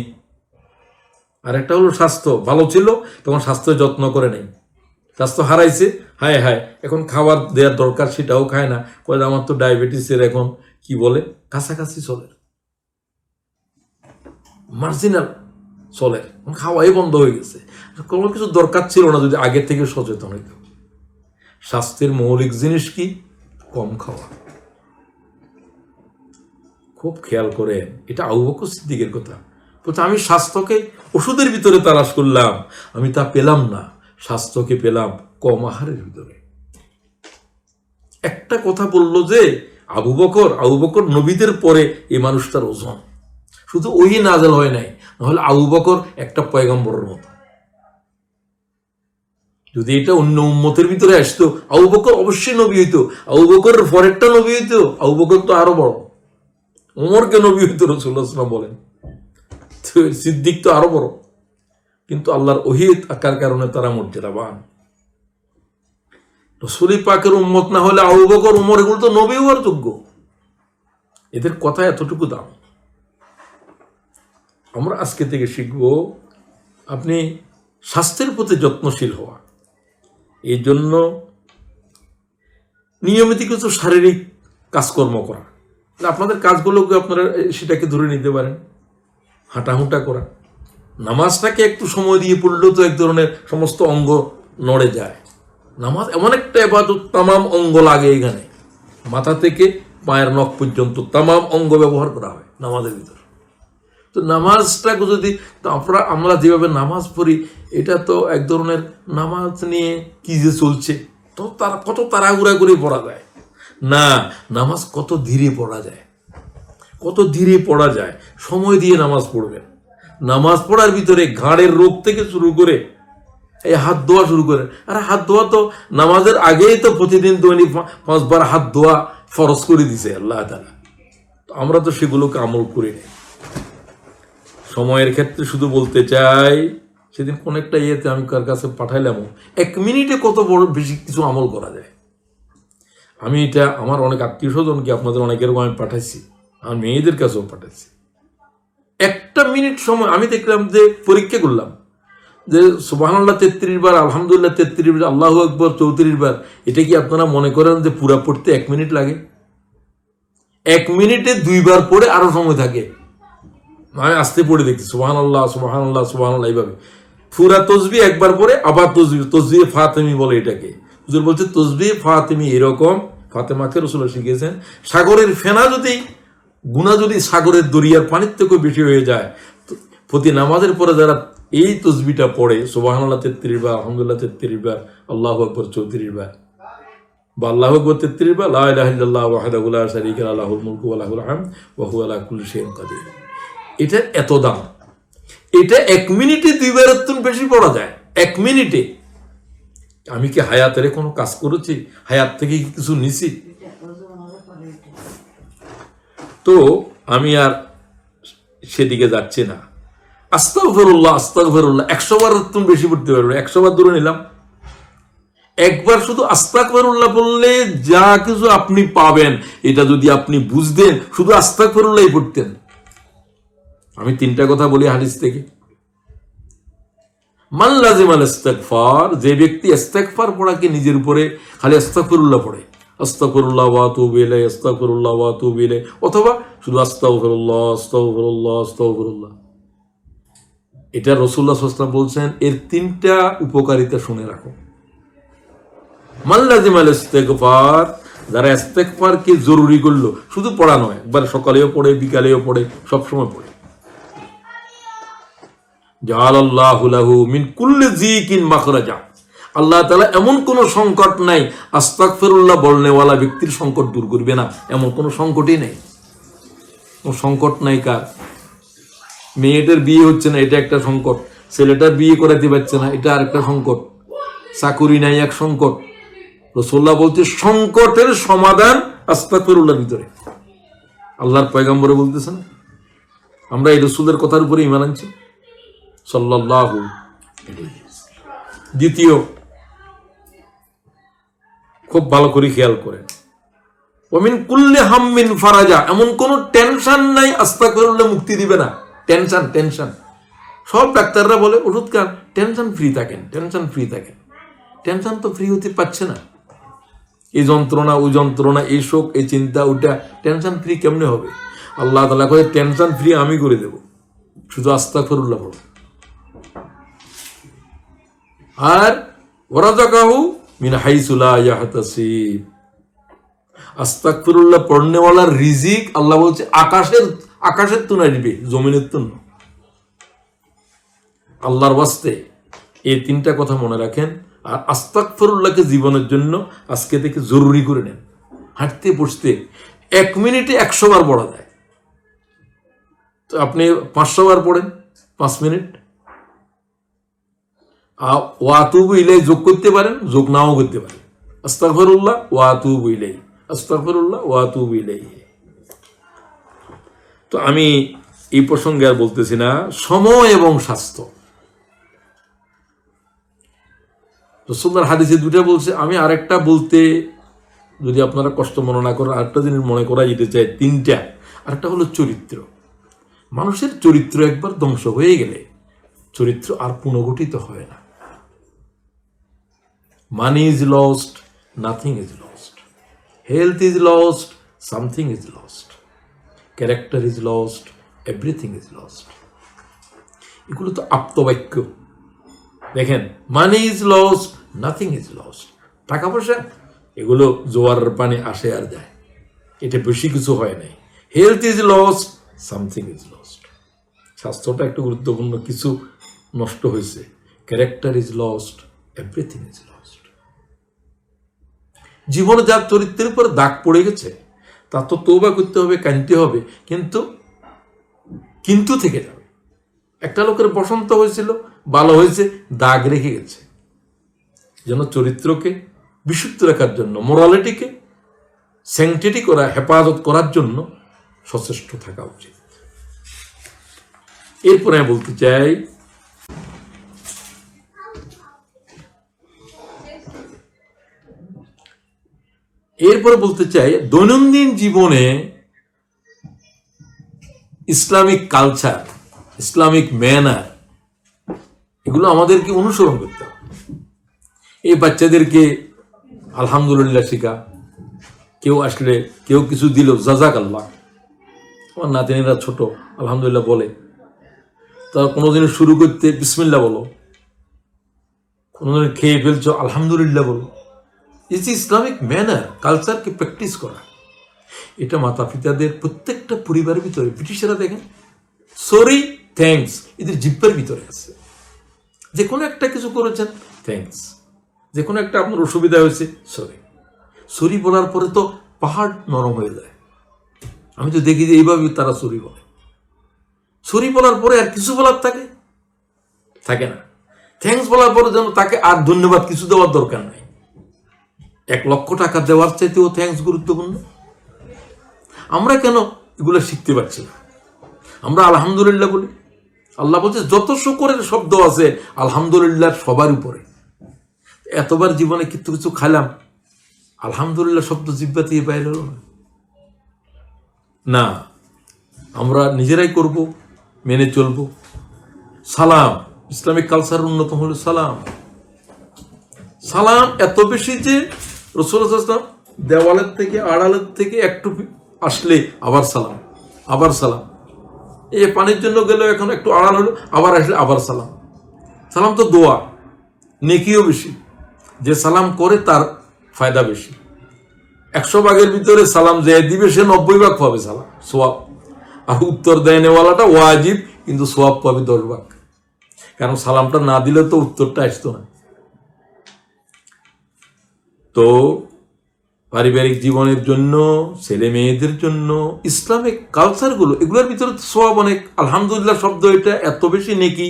আর একটা হলো স্বাস্থ্য, ভালো ছিল তখন স্বাস্থ্য যত্ন করে নেই, স্বাস্থ্য হারাইছে, হায় হায় এখন খাবার দেওয়ার দরকার সেটাও খায় না, কয় আমার তো ডায়াবেটিসের এখন কি বলে কাছাকাছি চলে, মার্জিনাল চলে, খাওয়াই বন্ধ হয়ে গেছে। কোনো কিছু দরকার ছিল না যদি আগে থেকে সচেতন হইত। স্বাস্থ্যের মৌলিক জিনিস কি? কম খাওয়া। খুব খেয়াল করে, এটা আবু বকর সিদ্দিকের কথা বলছে, আমি স্বাস্থ্যকে ওষুধের ভিতরে তালাশ করলাম, আমি তা পেলাম না, স্বাস্থ্যকে পেলাম কম আহারের ভিতরে। একটা কথা বললো যে আবু বকর নবীদের পরে এই মানুষটার ওজন, শুধু ওই নাজেল হয় নাই, নাহলে আবু বকর একটা পয়গম্বরের মতো। যদি এটা অন্য উম্মতের ভিতরে আসতো, আবু বকর অবশ্যই নবী হইতো, আবু বকরের পরেরটা নবী হইতো, আবু বকর তো আরো বড়, ওমরকে নবী হইতো রাসূলুল্লাহ সাল্লাল্লাহু আলাইহি ওয়াসাল্লাম বলেন, সিদ্দিক তো আরো বড়। কিন্তু আল্লাহর ওহী থাকার কারণে তারা মর্যাদাবান। রাসূল পাকের উম্মত না হলে আবু বকর, ওমর এগুলো তো নবী হওয়ার যোগ্য। এদের কথা এতটুকু দাম। আমরা আজকে থেকে শিখব আপনি স্বাস্থ্যের প্রতি যত্নশীল হওয়া। এই জন্য নিয়মিত কিছু শারীরিক কাজকর্ম করা, আপনাদের কাজগুলোকে আপনারা সেটাকে ধরে নিতে পারেন। হাঁটাহুঁটা করা, নামাজটাকে একটু সময় দিয়ে পড়লেও তো এক ধরনের সমস্ত অঙ্গ নড়ে যায়। নামাজ এমন একটা ইবাদত, তামাম অঙ্গ লাগে এখানে, মাথা থেকে পায়ের নখ পর্যন্ত তামাম অঙ্গ ব্যবহার করা হয় নামাজের ভিতর। তো নামাজটাকে যদি আমরা যেভাবে নামাজ পড়ি, এটা তো এক ধরনের নামাজ নিয়ে কি যে চলছে, তো তার কত তাড়াহুড়া করে পড়া যায় না, নামাজ কত ধীরে পড়া যায়, কত ধীরে পড়া যায়। সময় দিয়ে নামাজ পড়বেন। নামাজ পড়ার ভিতরে ঘাড়ের রোগ থেকে শুরু করে এই হাত ধোয়া শুরু করে, আর হাত ধোয়া তো নামাজের আগেই তো প্রতিদিন দৈনিক 5 বার হাত ধোয়া ফরজ করে দিছে আল্লাহ তাআলা। আমরা তো সেগুলোকে আমল করি না। সময়ের ক্ষেত্রে শুধু বলতে চাই, সেদিন কোন একটা ইয়েতে আমি কার কাছে পাঠাইলাম, 1 মিনিটে কত বড় বেশি কিছু আমল করা যায়। আমি এটা আমার অনেক আত্মীয় স্বজনকে, আপনাদের অনেকের আমি পাঠাইছি, আমার মেয়েদের কাছেও পাঠাইছি। 1 মিনিট সময় আমি দেখলাম যে পরীক্ষা করলাম যে সুবহানাল্লাহ 33 বার, আলহামদুলিল্লাহ 33 বার, আল্লাহু আকবার 34 বার, এটা কি আপনারা মনে করেন যে পুরা পড়তে 1 মিনিট লাগে? 1 মিনিটে 2 বার পড়ে আরো সময় থাকে। আমি আস্তে পড়ে দেখছি সুবহানাল্লাহ সুবহানাল্লাহ সুবহানাল্লাহ, এইভাবে পুরা তসবিহ একবার পরে আবার তসবিহ ফাতেমি বলে এটাকে। হুজুর বলছে তসবিহ ফাতেমি এরকম, ফাতেমাকে রাসূলুল্লাহ শিখিয়েছেন, সাগরের ফেনা যদি গুনাহ যদি সাগরের দরিয়ার পানির থেকে বেশি হয়ে যায়, প্রতি নামাজের পরে যারা এই তসবিহটা পড়ে সুবহানাল্লাহ 33 বার, আলহামদুলিল্লাহ 33 বার, আল্লাহু আকবার 34 বার, বা আল্লাহু আকবার 33 বার, লা ইলাহা ইল্লাল্লাহ ওয়াহদাহু লা শারীকা লাহু লাহুল মুলকু ওয়া লাহুল হামদ ওয়া হুয়া আলা কুল্লি শাইইন কাদির। এটা এত দাম। এটা 1 মিনিটে 2 বারের থেকে বেশি পড়া যায়। 1 মিনিটে। আমি কি হায়াতের কোনো কাজ করেছি? হায়াত থেকে কিছু নিছি? তো আমি আর সেদিকে যাচ্ছি না। আস্তাগফিরুল্লাহ আস্তাগফিরুল্লাহ 100 বারের থেকে বেশি পড়তে পারবে। 100 বার ধরে নিলাম। একবার শুধু আস্তাগফিরুল্লাহ বললে যা কিছু আপনি পাবেন, এটা যদি আপনি বুঝতেন, শুধু আস্তাগফিরুল্লাহই পড়তেন। আমি 3টা কথা বলি হাদিস থেকে। মান লাজিমাল ইস্তিগফার, যে ব্যক্তি ইস্তিগফার পড়াকে নিজের উপরে খালি আস্তাগফিরুল্লাহ পড়ে, আস্তাগফিরুল্লাহ ওয়া আতুবু ইলাইহি, আস্তাগফিরুল্লাহ ওয়া আতুবু ইলাইহি, অথবা শুধু আস্তাগফিরুল্লাহ আস্তাগফিরুল্লাহ আস্তাগফিরুল্লাহ, এটা রাসূলুল্লাহ সাল্লাল্লাহু আলাইহি ওয়াসাল্লাম বলছেন, এর 3টা উপকারিতা শুনে রাখো। মান লাজিমাল ইস্তিগফার, যারা ইস্তিগফারকে জরুরি করলো, শুধু পড়া নয়, একবার সকালেও পড়ে, বিকালেও পড়ে, সবসময় পড়ে, জাআলাল্লাহু লাহু মিন কুল্লি যিকিন মাখরাজা, আল্লাহ তাআলা এমন কোনো সংকট নাই আস্তাগফিরুল্লাহ বলনেওয়ালা ব্যক্তির সংকট দূর করবে না, এমন কোনো সংকটই নেই। কোনো সংকট নাই কার? মেয়েটার বিয়ে হচ্ছে না, এটা একটা সংকট। ছেলেটার বিয়ে করাতে পারছে না, এটা আরেকটা সংকট। চাকুরি নাই, এক সংকট। রাসূলুল্লাহ বলতে সংকটের সমাধান আস্তাগফিরুল্লাহর ভিতরে। আল্লাহর পয়গম্বর বলতেছেন, আমরা এই রাসূলের কথার উপরে ঈমান আনছি সাল্লাল্লাহু আলাইহি ওয়াসাল্লাম। দ্বিতীয়, খুব ভালো করে খেয়াল করেন, ওমিন কুল্লি হাম্মিন ফারাজা, এমন কোন টেনশন নাই আস্তাগফিরুল্লাহ মুক্তি দিবে না। টেনশন সব ডাক্তাররা বলে ওষুধ খান, টেনশন ফ্রি থাকেন, টেনশন ফ্রি থাকেন। টেনশন তো ফ্রি হতে পারছে না। এই যন্ত্রণা, ওই যন্ত্রণা, এই শোক, এই চিন্তা, ওইটা টেনশন ফ্রি কেমনে হবে? আল্লাহ তাআলা কয়ে টেনশন ফ্রি আমি করে দেব, শুধু আস্তাগফিরুল্লাহ বলো। আর ওয়ারাযাকাহু মিন হাইসু লা ইয়াহতাসিব, আস্তাগফিরুল্লাহ পড়নেওয়ালার রিজিক আল্লাহ বলছে আকাশের তুনা দিবে, জমিনের তুন। আল্লাহর ওয়াস্তে এই তিনটা কথা মনে রাখেন। আর আস্তাগফিরুল্লাহকে জীবনের জন্য আজকে থেকে জরুরি করে নেন। হাঁটতে বসতে 1 মিনিটে 100 বার পড়া যায়, তো আপনি 500 বার পড়েন 5 মিনিট। ওয়াতুবু ইলাইহি যোগ করতে পারেন, যোগ নাও করতে পারেন। আস্তাগফিরুল্লাহ ওয়াতুবু ইলাইহি, আস্তাগফিরুল্লাহ ওয়াতুবু ইলাইহি। তো আমি এই প্রসঙ্গে আর বলতেছি না। সময় এবং স্বাস্থ্য, রাসূলুল্লাহর হাদিসে দুটো বলছে, আমি আরেকটা বলতে যদি আপনারা কষ্ট মনে না করেন, আরেকটা জিনিস মনে করা যেতে চাই, 3টা। আরেকটা হলো চরিত্র। মানুষের চরিত্র একবার ধ্বংস হয়ে গেলে চরিত্র আর পুনর্গঠিত হয় না। Money is lost, nothing is lost. Health is lost, something is lost. Character is lost, everything is lost. এগুলো তো আপ্তবাক্য। দেখেন, money is lost, nothing is lost. টাকা পয়সা এগুলো জোয়ারের পানি আসে আর যায়, এটা বেশি কিছু হয় নাই। Health is lost, something is lost. স্বাস্থ্যটা একটু গুরুত্বপূর্ণ, কিছু নষ্ট হয়েছে। Character is lost, everything is lost. জীবনে যার চরিত্রের উপর দাগ পড়ে গেছে তা তো তওবা করতে হবে, কাঁদতে হবে, কিন্তু থেকে যাবে। একটা লোকের বসন্ত হয়েছিল, ভালো হয়েছে, দাগ রেখে গেছে। যেন চরিত্রকে বিশুদ্ধ রাখার জন্য, মোরালিটিকে স্যাংটিটি করা, হেফাজত করার জন্য সচেষ্ট থাকা উচিত। এরপরে আমি বলতে চাই, দৈনন্দিন জীবনে ইসলামিক কালচার, ইসলামিক ম্যানার, এগুলো আমাদেরকে অনুসরণ করতে হবে। এই বাচ্চাদেরকে আলহামদুলিল্লাহ শেখা, কেউ আসলে কেউ কিছু দিল জাযাকাল্লাহ। আমার নাতিনীরা ছোট, আলহামদুলিল্লাহ বলে। তার কোনো জিনিস শুরু করতে বিসমিল্লাহ বলো, কোনো জিনিস খেয়ে ফেলছো আলহামদুলিল্লাহ বলো। এই যে ইসলামিক ম্যানার, কালচারকে প্র্যাকটিস করা, এটা মাতা পিতাদের প্রত্যেকটা পরিবারের ভিতরে। ব্রিটিশরা দেখেন, সরি থ্যাঙ্কস এদের জিব্বার ভিতরে আছে। যে কোনো একটা কিছু করেছেন, থ্যাঙ্কস। যে কোনো একটা আপনার অসুবিধা হয়েছে, সরি বলার পরে তো পাহাড় নরম হয়ে যায়। আমি তো দেখি যে এইভাবে তারা সরি বলে। সরি বলার পরে আর কিছু বলার থাকে না। থ্যাঙ্কস বলার পরে যেন তাকে আর ধন্যবাদ কিছু দেওয়ার দরকার নাই। 1 লক্ষ টাকা দেওয়ার চাইতেও থ্যাঙ্কস গুরুত্বপূর্ণ। আমরা কেন এগুলো শিখতে পারছি না? আমরা আলহামদুলিল্লাহ বলি। আল্লাহ বলছে যত শুকরের শব্দ আছে আলহামদুলিল্লাহ সবার উপরে। এতবার জীবনে কিছু খাইলাম, আলহামদুলিল্লাহ শব্দ জিহ্বা দিয়ে বাইরে হলো না। আমরা নিজেরাই করব, মেনে চলব। সালাম, ইসলামিক কালচার অন্যতম হলো সালাম। সালাম এত বেশি যে রাসূলুল্লাহ সাল্লাল্লাহু আলাইহি ওয়াসাল্লাম দেওয়ালের থেকে, আড়ালের থেকে একটু আসলে আবার সালাম, আবার সালাম। এই পানির জন্য গেল, এখন একটু আড়াল হলো, আবার আসলে আবার সালাম। সালাম তো দোয়া, নেকিও বেশি। যে সালাম করে তার ফায়দা বেশি। 100 ভাগের ভিতরে সালাম যে দিবে সে 90 ভাগ পাবে সালাম, সোয়াব। আর উত্তর দেয় নেওয়ালাটা ওয়াজিব, কিন্তু সোয়াব পাবে 10 ভাগ। কারণ সালামটা না দিলে তো উত্তরটা আসতো না। তো পারিবারিক জীবনের জন্য, ছেলে মেয়েদের জন্য ইসলামিক কালচারগুলো, এগুলোর ভিতরে সওয়াব অনেক। আলহামদুলিল্লাহ শব্দ এটা এত বেশি নেকি,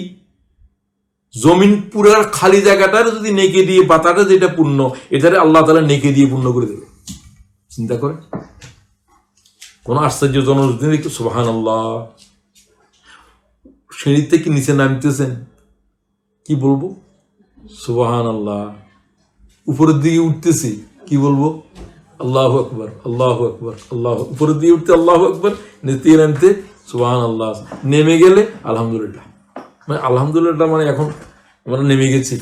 জমিন পুরার খালি জায়গাটার যদি নেকি দিয়ে পাতাটা যেটা পূর্ণ, এটারে আল্লাহ তাআলা নেকি দিয়ে পূর্ণ করে দেবে। চিন্তা করে কোন আশ্চর্যজনক জিনিস। সুবহানাল্লাহ, সিঁড়ি থেকে নিচে নামতেছেন, কি বলবো? সুবহানাল্লাহ। উপরের দিকে উঠতেছি, কি বলবো? আল্লাহু আকবার, আল্লাহু আকবার, আল্লাহ। উপরের দিকে উঠতে আল্লাহু আকবার, নিচে নামতে সুবহানাল্লাহ, নেমে গেলে আলহামদুলিল্লাহ। মানে আলহামদুলিল্লাহ মানে এখন আমরা নেমে গেছি।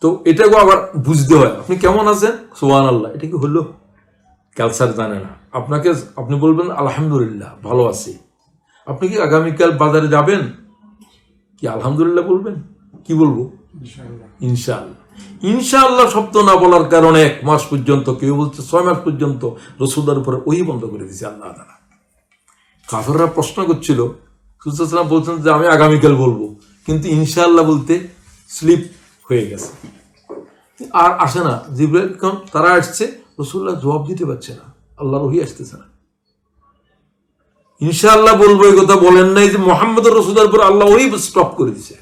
তো এটাকেও আবার বুঝতে হয়, আপনি কেমন আছেন? সুবহানাল্লাহ। এটা কি হলো? কালচার জানে না। আপনি বলবেন আলহামদুলিল্লাহ ভালো আছি। আপনি কি আগামীকাল বাজারে যাবেন? কি আলহামদুলিল্লাহ বলবেন? কি বলবো? ইনশাআল্লাহ। ইনশাআল্লাহ শব্দ না বলার কারণে 1 মাস পর্যন্ত, কেউ বলছে 6 মাস পর্যন্ত রাসূলুল্লাহর উপরে ওহী বন্ধ করে দিয়েছে আল্লাহ তাআলা। কাফেররা প্রশ্ন করছিল, রাসূল সাল্লাল্লাহু আলাইহি ওয়াসাল্লাম বলছেন যে আমি আগামীকাল বলবো, কিন্তু ইনশাআল্লাহ বলতে স্লিপ হয়ে গেছে, আর আসে না। জিবরাইল তারা আসছে, রাসূলুল্লাহ জবাব দিতে পারছে না, আল্লাহর ওহী আসতেছে না। ইনশাআল্লাহ বলবো এই কথা বলেন নাই যে মুহাম্মদুর রাসূলুল্লাহর উপর আল্লাহ ওহী স্টপ করে দিয়েছে।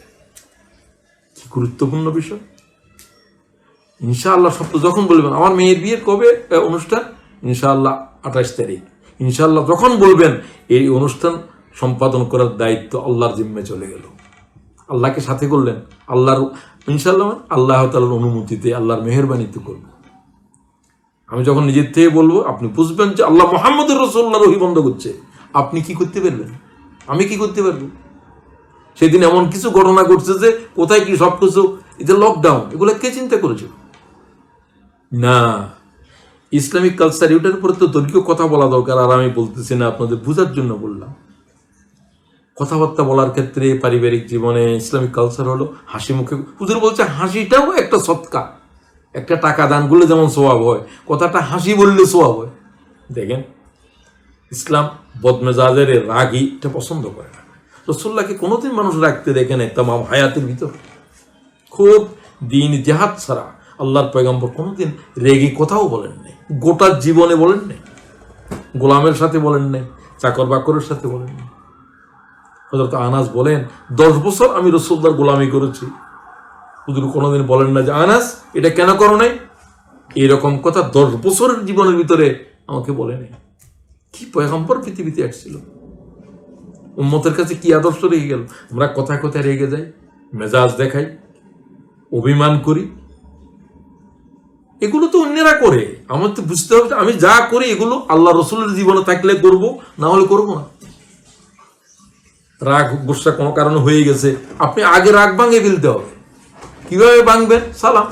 কি গুরুত্বপূর্ণ বিষয়। ইনশাআল্লাহ শব্দ যখন বলবেন, আমার মেয়ের বিয়ের কবে অনুষ্ঠান? ইনশাআল্লাহ 28 তারিখ। ইনশাআল্লাহ যখন বলবেন, এই অনুষ্ঠান সম্পাদন করার দায়িত্ব আল্লাহর জিম্মে চলে গেল। আল্লাহকে সাথে করলেন, আল্লাহর ইনশাআল্লাহ আল্লাহ তাআলার অনুমতিতে, আল্লাহর মেহেরবানিতে করব। আমি যখন নিজের থেকে বলবো, আপনি বুঝবেন যে আল্লাহ মুহাম্মদুর রাসূলুল্লাহর ওহী বন্ধ করছে। আপনি কি করতে পারবেন? আমি কি করতে পারবো? সেদিন এমন কিছু ঘটনা ঘটছে যে কোথায় কি সবকিছু, এই যে লকডাউন, এগুলো কে চিন্তা করেছিল? না, ইসলামিক কালচার, এটার উপরে তো দৈর্ঘ্য কথা বলা দরকার, আর আমি বলতেছি না, আপনাদের বোঝার জন্য বললাম। কথাবার্তা বলার ক্ষেত্রে পারিবারিক জীবনে ইসলামিক কালচার হলো হাসি মুখে। হুজুর বলছে হাসিটাও একটা সদকা, একটা টাকা দান করলে যেমন সওয়াব হয়, কথাটা হাসি বললে সওয়াব হয়। দেখেন, ইসলাম বদমেজাজের, রাগী এটা পছন্দ করে না। রাসূলুল্লাহকে কোনোদিন মানুষ রাখতে দেখে নাই তামাম হায়াতের ভিতর। খুব দিন জেহাদ ছাড়া আল্লাহর পয়গম্বর কোনোদিন রেগে কথাও বলেন নাই, গোটা জীবনে বলেন নাই। গোলামের সাথে বলেন নাই, চাকর বাকরের সাথে বলেন নাই। হযরত আনাস বলেন, 10 বছর আমি রাসূলুল্লাহর গোলামি করেছি। হুজুর কোনোদিন বলেন না যে আনাস এটা কেন করো নাই, এরকম কথা 10 বছরের জীবনের ভিতরে আমাকে বলে নাই। কি পয়গম্বর পৃথিবীতে আসছিল, উম্মতের কাছে কি আদর্শ রেখে গেল। আমরা কথায় কথায় রেগে যাই, মেজাজ দেখাই, অভিমান করি। এগুলো তো অন্যেরা করে, আমার তো বুঝতে হবে আমি যা করি এগুলো আল্লাহ রসুলের জীবনে থাকলে করব, না হলে করবো না। রাগ গুসা কোনো কারণে হয়ে গেছে, আপনি আগে রাগ ভাঙে ফেলতে হবে। কিভাবে ভাঙবেন? সালাম,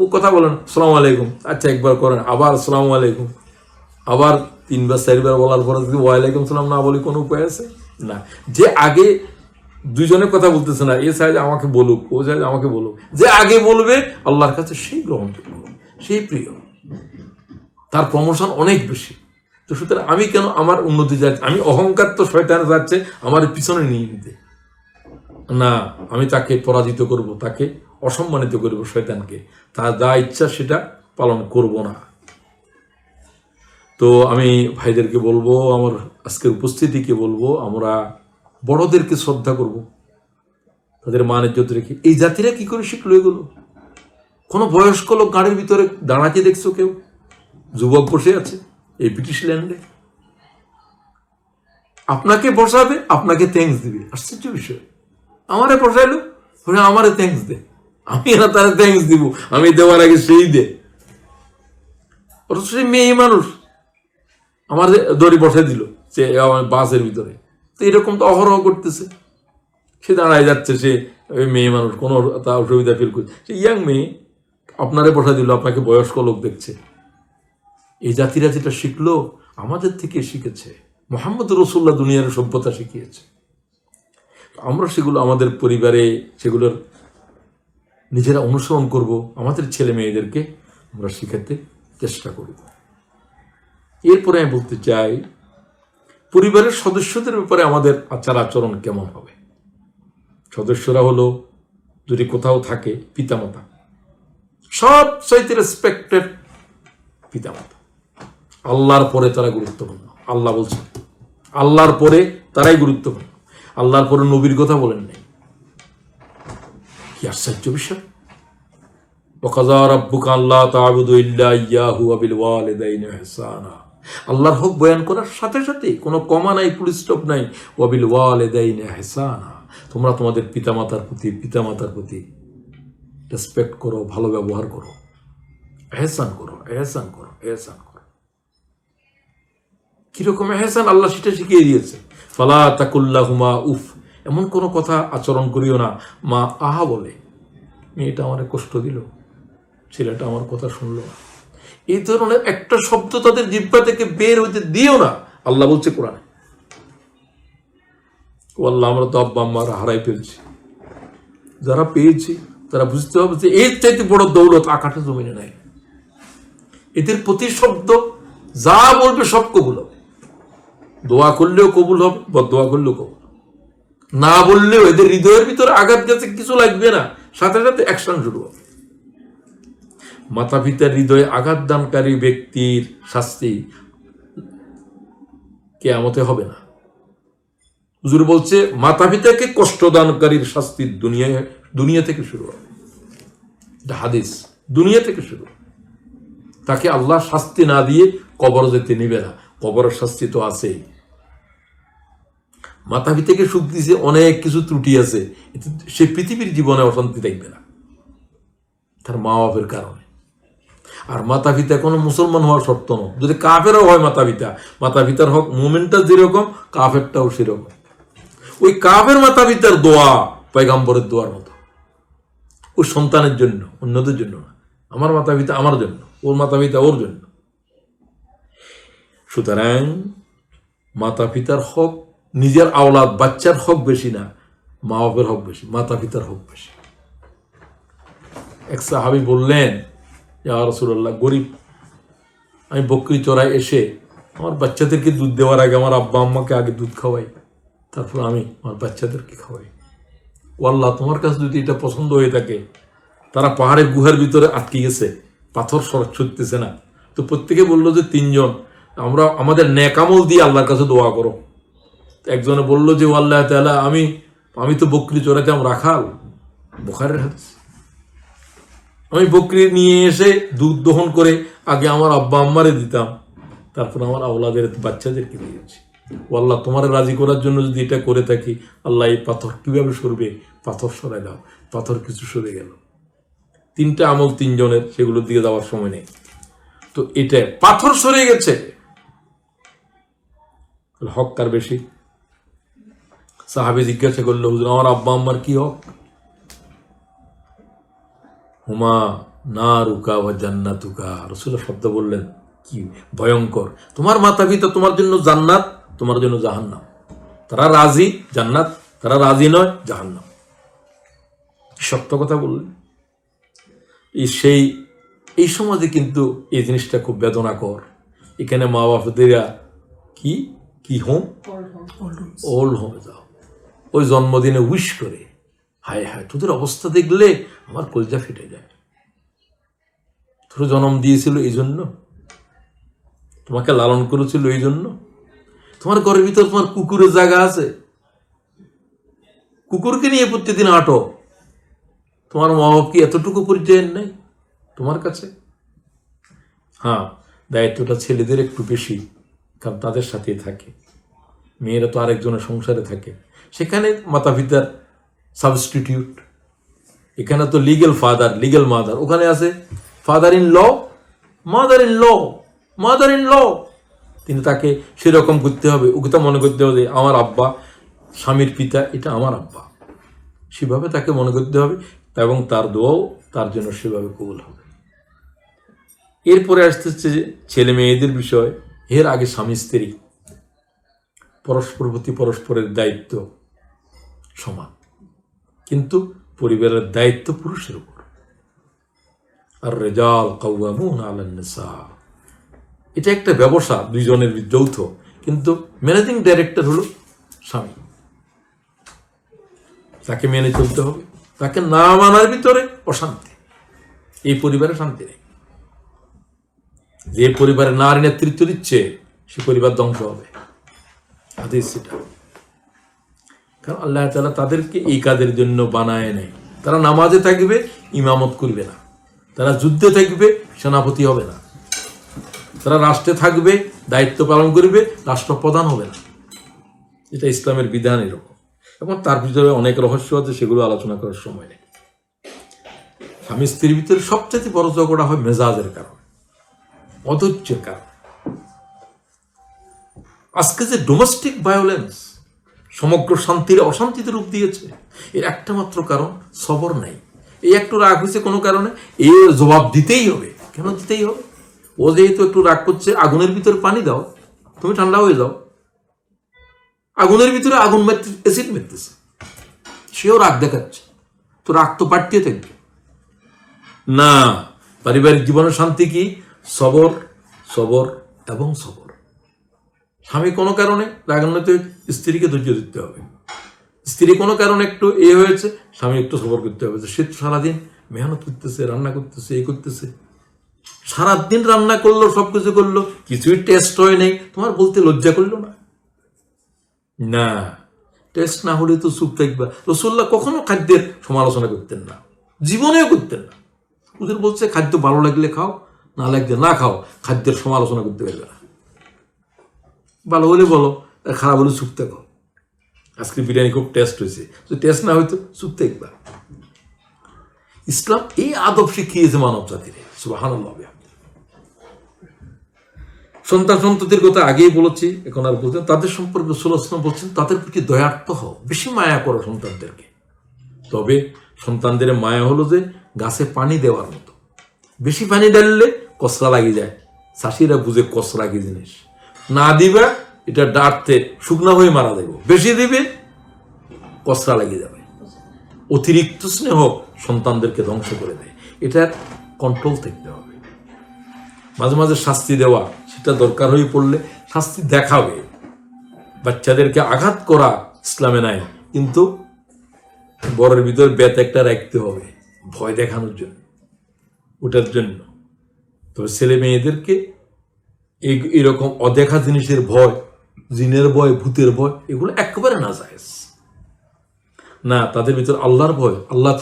ও কথা বলেন আসসালামু আলাইকুম, আচ্ছা একবার করেন, আবার আসসালামু আলাইকুম, আবার 3বার 4বার বলার পরে যদি ওয়ালাইকুম সালাম না বলি কোনো উপায় আছে? না। যে আগে দুজনে কথা বলতেছে না, এ চাই আমাকে বলুক, ও চাই আমাকে বলুক, যে আগে বলবে আল্লাহর কাছে সেই গ্রহণযোগ্য, সেই প্রিয়, তার প্রমোশন অনেক বেশি। তো সুতরাং আমি কেন আমার উন্নতি যাচ্ছে, আমি অহংকার তো শয়তান যাচ্ছে আমার পিছনে নিয়ে নিতে, না, আমি তাকে পরাজিত করব, তাকে অসম্মানিত করব, শয়তানকে, তার যা ইচ্ছা সেটা পালন করব না। তো আমি ভাইদেরকে বলবো, আমার আজকের উপস্থিতিকে বলবো, আমরা বড়দেরকে শ্রদ্ধা করব, তাদের মান ইজ্জত রেখে। এই জাতিরা কি করে শিখলো এগুলো? কোনো বয়স্ক লোক গাড়ির ভিতরে দাঁড়াতে দেখছো কেউ? যুবক বসে আছে এই ব্রিটিশ ল্যান্ডে, আপনাকে বসাবে, আপনাকে থ্যাঙ্কস দিবে। আশ্চর্য বিষয়, আমারে বসাইলো, আমারে থ্যাঙ্কস দে, আমি না তারা থ্যাঙ্কস দিব, আমি দেওয়ার আগে সেই দে। অথচ সে মেয়ে মানুষ, আমার দড়ি বসাই দিল সে আমার বাসের ভিতরে। তো এরকম তো অহরহ করতেছে, সে দাঁড়ায় যাচ্ছে, সে মেয়ে মানুষ, কোনো তা অসুবিধা ফিল করছে, সে ইয়াং মেয়ে আপনারে বসা দিল, আপনাকে বয়স্ক লোক দেখছে। এই জাতিরা যেটা শিখলো আমাদের থেকে শিখেছে, মুহাম্মদ রাসূলুল্লাহ দুনিয়ার সভ্যতা শিখিয়েছে। আমরা সেগুলো আমাদের পরিবারে সেগুলোর নিজেরা অনুসরণ করব, আমাদের ছেলে মেয়েদেরকে আমরা শিখাতে চেষ্টা করব। এরপরে আমি বলতে চাই, পরিবারের সদস্যদের ব্যাপারে আমাদের আচার আচরণ কেমন হবে। সদস্যরা হলো, যদি কোথাও থাকে পিতামাতা, সবচাইতে রেসপেক্টেড পিতামাতা। আল্লাহর পরে তারা গুরুত্বপূর্ণ। আল্লাহ বলছেন আল্লাহর পরে তারাই গুরুত্বপূর্ণ। আল্লাহর পরে নবীর কথা বলেন নাই। কি আশ্চর্য বিষয়! ওয়াকাযা রাব্বুকা আল্লা তা'বুদু ইল্লা ইয়্যাহু ওয়া বিল ওয়ালিদাইনি ইহসানা। আল্লাহর হক বয়ান করার সাথে সাথে কোনো কমা নাই, ফুল স্টপ নাই। ওয়া বিল ওয়ালিদাইনি ইহসানা, তোমরা তোমাদের পিতামাতার প্রতি রেসপেক্ট করো, ভালো ব্যবহার করো, এহসান করো। কিরকম এহসান আল্লাহ সেটা শিখিয়ে দিয়েছে। ফালা তাকুল্লাহুমা উফ, এমন কোনো কথা আচরণ করিও না মা আহা বলে, মেয়েটা আমার কষ্ট দিল, ছেলেটা আমার কথা শুনলো না, এই ধরনের একটা শব্দ তাদের জিহ্বা থেকে বের হইতে দিও না। আল্লাহ বলছে কোরআনে। আল্লাহ, আমরা তো আব্বা আম্মারা হারাই ফেলছি। যারা পেয়েছি তারা বুঝতে হবে যে এর চাইতে বড় দৌলত আকাশে জমিনে নাই। এদের প্রতি শব্দ যা বলবে সব কবুল হবে। দোয়া করলেও কবুল হবে, বদদোয়া করলেও কবুল হবে। না বললেও এদের হৃদয়ের ভিতরে আঘাত গেছে, কিছু লাগবে না, সাথে সাথে অ্যাকশন শুরু হবে। মাতা পিতার হৃদয়ে আঘাত দানকারী ব্যক্তির শাস্তি কিয়ামতে হবে না। হুজুর বলছে মাতা পিতাকে কষ্ট দানকারীর শাস্তি দুনিয়া থেকে শুরু হবে। এটা হাদিস, দুনিয়া থেকে শুরু। তাকে আল্লাহ শাস্তি না দিয়ে কবর যেতে নিবে না, কবরের শাস্তি তো আছেই। মাতা পিতাকে সুখ দিয়েছে, অনেক কিছু ত্রুটি আছে, সে পৃথিবীর জীবনে অশান্তি দেখবে না, তার মা বাপের কারণে। আর মাতা পিতা কোনো মুসলমান হওয়ার শর্ত নয়। যদি কাফেরও হয় মাতা পিতার হক মুমিনটা যেরকম কাফেরটাও সেরকম। ওই কাফের মাতা পিতার দোয়া পয়গম্বরের দোয়ার মতো, ওই সন্তানের জন্য, অন্যদের জন্য না। আমার মাতা পিতা আমার জন্য, ওর মাতা পিতা ওর জন্য। সুতরাং মাতা পিতার হক, নিজের আওলাদ বাচ্চার হক বেশি না, মা বাপের হক বেশি, মাতা পিতার হক বেশি। এক সাহাবী বললেন, ইয়া রাসূলুল্লাহ, গরিব, আমি বকরি চড়ায় এসে আমার বাচ্চাদেরকে দুধ দেওয়ার আগে আমার আব্বা আম্মাকে আগে দুধ খাওয়াই, তারপর আমি আমার বাচ্চাদেরকে খাওয়াই। ও আল্লাহ, তোমার কাছে যদি এটা পছন্দ হয়ে থাকে, তারা পাহাড়ের গুহার ভিতরে আটকে গেছে, পাথর ছুটতেছে না, তো প্রত্যেকে বললো যে তিনজন, আমরা আমাদের নেক আমল দিয়ে আল্লাহর কাছে দোয়া করো। একজনে বললো যে ও আল্লাহ তাআলা, আমি তো বকরি চড়াইতাম, রাখাল, বুখারীর হাদিস, আমি বকরি নিয়ে এসে দুধ দহন করে আগে আমার আব্বা আম্মারে দিতাম, তারপর আমার আওলাদের বাচ্চাদেরকে দিয়েছি। ও আল্লাহ, তোমার রাজি করার জন্য যদি এটা করে থাকি, আল্লাহ এই পাথর কিভাবে সরবে, পাথর সরাই দাও। পাথর কিছু সরে গেল। তিনটা আমল তিনজনের, সেগুলোর দিকে যাওয়ার সময় নেই। তো এটা পাথর সরে গেছে, হক কার বেশি? সাহাবী জিজ্ঞাসা করলো, হুজুর আমার আব্বা আম্মার কি হক? হুমা নারুকা ওয়া জান্নাতুকা। রাসূলুল্লাহ শব্দ বললেন কি ভয়ঙ্কর। তোমার মাতা পিতা তোমার জন্য জান্নাত, তোমার জন্য জাহান্নাম। তারা রাজি জান্নাত, তারা রাজি নয় জাহান্নাম। সত্য কথা বললেন। এই সমাজে কিন্তু এই জিনিসটা খুব বেদনাকর। এখানে মা বাপদেরা কি হোম, ওল্ড হোমে যাও, ওই জন্মদিনে উইশ করে, হায় হায় তোদের অবস্থা দেখলে আমার কলজা ফেটে যায়। তোর জন্ম দিয়েছিল এই জন্য, তোমাকে লালন করেছিল এই জন্য। তোমার ঘরের ভিতর তোমার কুকুরের জায়গা আছে, কুকুরকে নিয়ে প্রত্যেকদিন হাঁটো। তোমার মা বাপ কি এতটুকু পরিচয় নেই তোমার কাছে? হ্যাঁ, দায়িত্বটা ছেলেদের একটু বেশি, কারণ তাদের সাথেই থাকে। মেয়েরা তো আরেকজনের সংসারে থাকে, সেখানে মাতা পিতার সাবস্টিটিউট। এখানে তো লিগেল ফাদার, লিগেল মাদার, ওখানে আছে father in law, mother in law. তিনি তাকে সেরকম করতে হবে, ওকে তা মনে করতে হবে আমার আব্বা, স্বামীর পিতা, এটা আমার আব্বা, সেভাবে তাকে মনে করতে হবে, এবং তার দোয়াও তার জন্য সেভাবে কবুল হবে। এরপরে আসতেছে ছেলে মেয়েদের বিষয়। এর আগে স্বামী স্ত্রী পরস্পর প্রতি পরস্পরের দায়িত্ব সমান, কিন্তু পরিবারের দায়িত্ব পুরুষের উপর। আর রিজাল কাওয়ামুনা আলান নিসা, এটা একটা ব্যবসা, দুইজনের যৌথ, কিন্তু ম্যানেজিং ডাইরেক্টর হলো স্বামী। তাকে মেনে চলতে হবে, তাকে না মানার ভিতরে অশান্তি। এই পরিবারে শান্তি নেই। যে পরিবারে নারী নেতৃত্ব দিচ্ছে সে পরিবার ধ্বংস হবে। হাদিস সেটা। কারণ আল্লাহ তাআলা তাদেরকে এই কাজের জন্য বানায় নেই। তারা নামাজে থাকবে, ইমামত করবে না। তারা যুদ্ধে থাকবে, সেনাপতি হবে না। তারা রাষ্ট্রে থাকবে, দায়িত্ব পালন করবে, রাষ্ট্রপ্রধান হবে না। এটা ইসলামের বিধান এরকম। এবং তার ভিতরে অনেক রহস্য আছে, সেগুলো আলোচনা করার সময় নেই। স্বামী স্ত্রীর ভিতরে সবচেয়ে বড় ঝগড়া হয় মেজাজের কারণে, অধৈর্যের কারণে। আজকে যে ডোমেস্টিক ভায়োলেন্স সমগ্র শান্তির অশান্তিতে রূপ দিয়েছে, এর একটা মাত্র কারণ সবর নাই। এই একটু রাগ হয়েছে কোনো কারণে, এর জবাব দিতেই হবে। কেন দিতেই হবে? ও যেহেতু একটু রাগ করছে, আগুনের ভিতরে পানি দাও, তুমি ঠান্ডা হয়ে যাও। আগুনের ভিতরে আগুন মারতে, অ্যাসিড মারতেছে, সেও রাগ দেখাচ্ছে, তো রাগ তো বাড়তে থাকবে না। পারিবারিক জীবনের শান্তি কি? সবর, সবর এবং সবর। স্বামী কোনো কারণে রাগান্বিত স্ত্রীকে ধৈর্য দিতে হবে। স্ত্রী কোনো কারণে একটু হয়েছে, স্বামী একটু সবর করতে হবে। সে সারাদিন মেহনত করতেছে, রান্না করতেছে, এই করতেছে, সারাদিন রান্না করলো, সবকিছু করলো, কিছুই টেস্ট হয় নাই, তোমার বলতে লজ্জা করলো না? না, টেস্ট না হলে তো চুপ থাকবা। রাসূলুল্লাহ কখনো খাদ্যের সমালোচনা করতেন না, জীবনেও করতেন না। ওদের বলছে খাদ্য ভালো লাগলে খাও, না লাগলে না খাও, খাদ্যের সমালোচনা করতে পারবে না। ভালো হলে বলো, আর খারাপ হলে চুপ থাকো। আজকে বিরিয়ানি খুব টেস্ট হয়েছে, তো টেস্ট না হয়তো চুপ থাকবা। ইসলাম এই আদব শিখিয়েছে মানব জাতিরে। সুবহানাল্লাহ। সন্তান সন্ততির কথা আগেই বলেছি, এখন আর বলছেন তাদের সম্পর্কে রাসূলুল্লাহ সাল্লাল্লাহু আলাইহি ওয়াসাল্লাম বলছেন তাদের প্রতি দয়ার্থ হও, বেশি মায়া করো সন্তানদেরকে। তবে সন্তানদের মায়া হলো যে গাছে পানি দেওয়ার মতো। বেশি পানি ঢাললে কসরা লাগিয়ে যায়, চাষিরা বুঝে কসরা কি জিনিস। না দিবা, এটা ডাঁটতে শুকনা হয়ে মারা যাবে। বেশি দিবে, কসরা লাগিয়ে যাবে। অতিরিক্ত স্নেহ সন্তানদেরকে ধ্বংস করে দেয়। এটার কন্ট্রোল থাকতে হবে। মাঝে মাঝে শাস্তি দেওয়া, সেটা দরকার হয়ে পড়লে শাস্তি দেখাবে। বাচ্চাদেরকে আঘাত করা ইসলামে নাই, কিন্তু বরের ভিতর বেত একটা রাখতে হবে ভয় দেখানোর জন্য, ওটার জন্য। তবে ছেলে মেয়েদেরকে এরকম অদেখা জিনিসের ভয়, জিনের ভয়, ভূতের ভয়, এগুলো একেবারে না যায় না। তাদের ভিতর আল্লাহর ভয়, আল্লাহ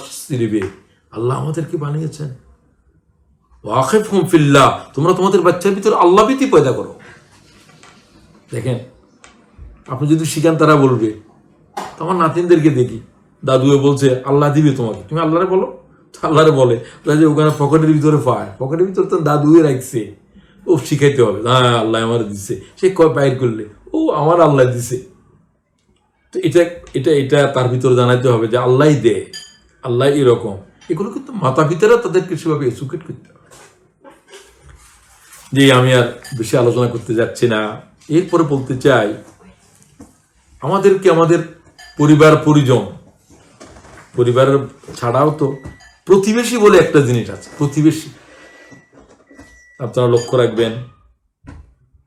দিবে, আল্লাহ আমাদেরকে বানিয়েছেন। ওয়াখিফহুম ফিল্লাহ, তোমরা তোমাদের বাচ্চার ভিতর আল্লাহ ভীতি পয়দা করো। দেখেন, আপনি যদি শিখান তারা বলবে। তোমার নাতিনদেরকে দেখি, দাদুয়ে বলছে আল্লাহ দিবে তোমাকে, তুমি আল্লাহরে বলো। আল্লাহরে বলে যে ওখানে পকেটের ভিতরে পায়, পকেটের ভিতরে তো দাদুয়ে রাখছে, ও শিখাইতে হবে। হ্যাঁ, আল্লাহ আমার দিছে। সে কয় বাইর করলে, ও আমার আল্লাহ দিছে। তো এটা এটা এটা তার ভিতরে জানাইতে হবে যে আল্লাহ দে, আল্লাহ এরকম। এগুলো কিন্তু মাতা পিতারা তাদেরকে সেভাবে এডুকেট করতে হবে। যে আমি আর বেশি আলোচনা করতে যাচ্ছি না। এরপরে বলতে চাই, আমাদেরকে আমাদের পরিবার পরিজন, পরিবারের ছাড়াও তো প্রতিবেশী বলে একটা জিনিস আছে। প্রতিবেশী আপনারা লক্ষ্য রাখবেন,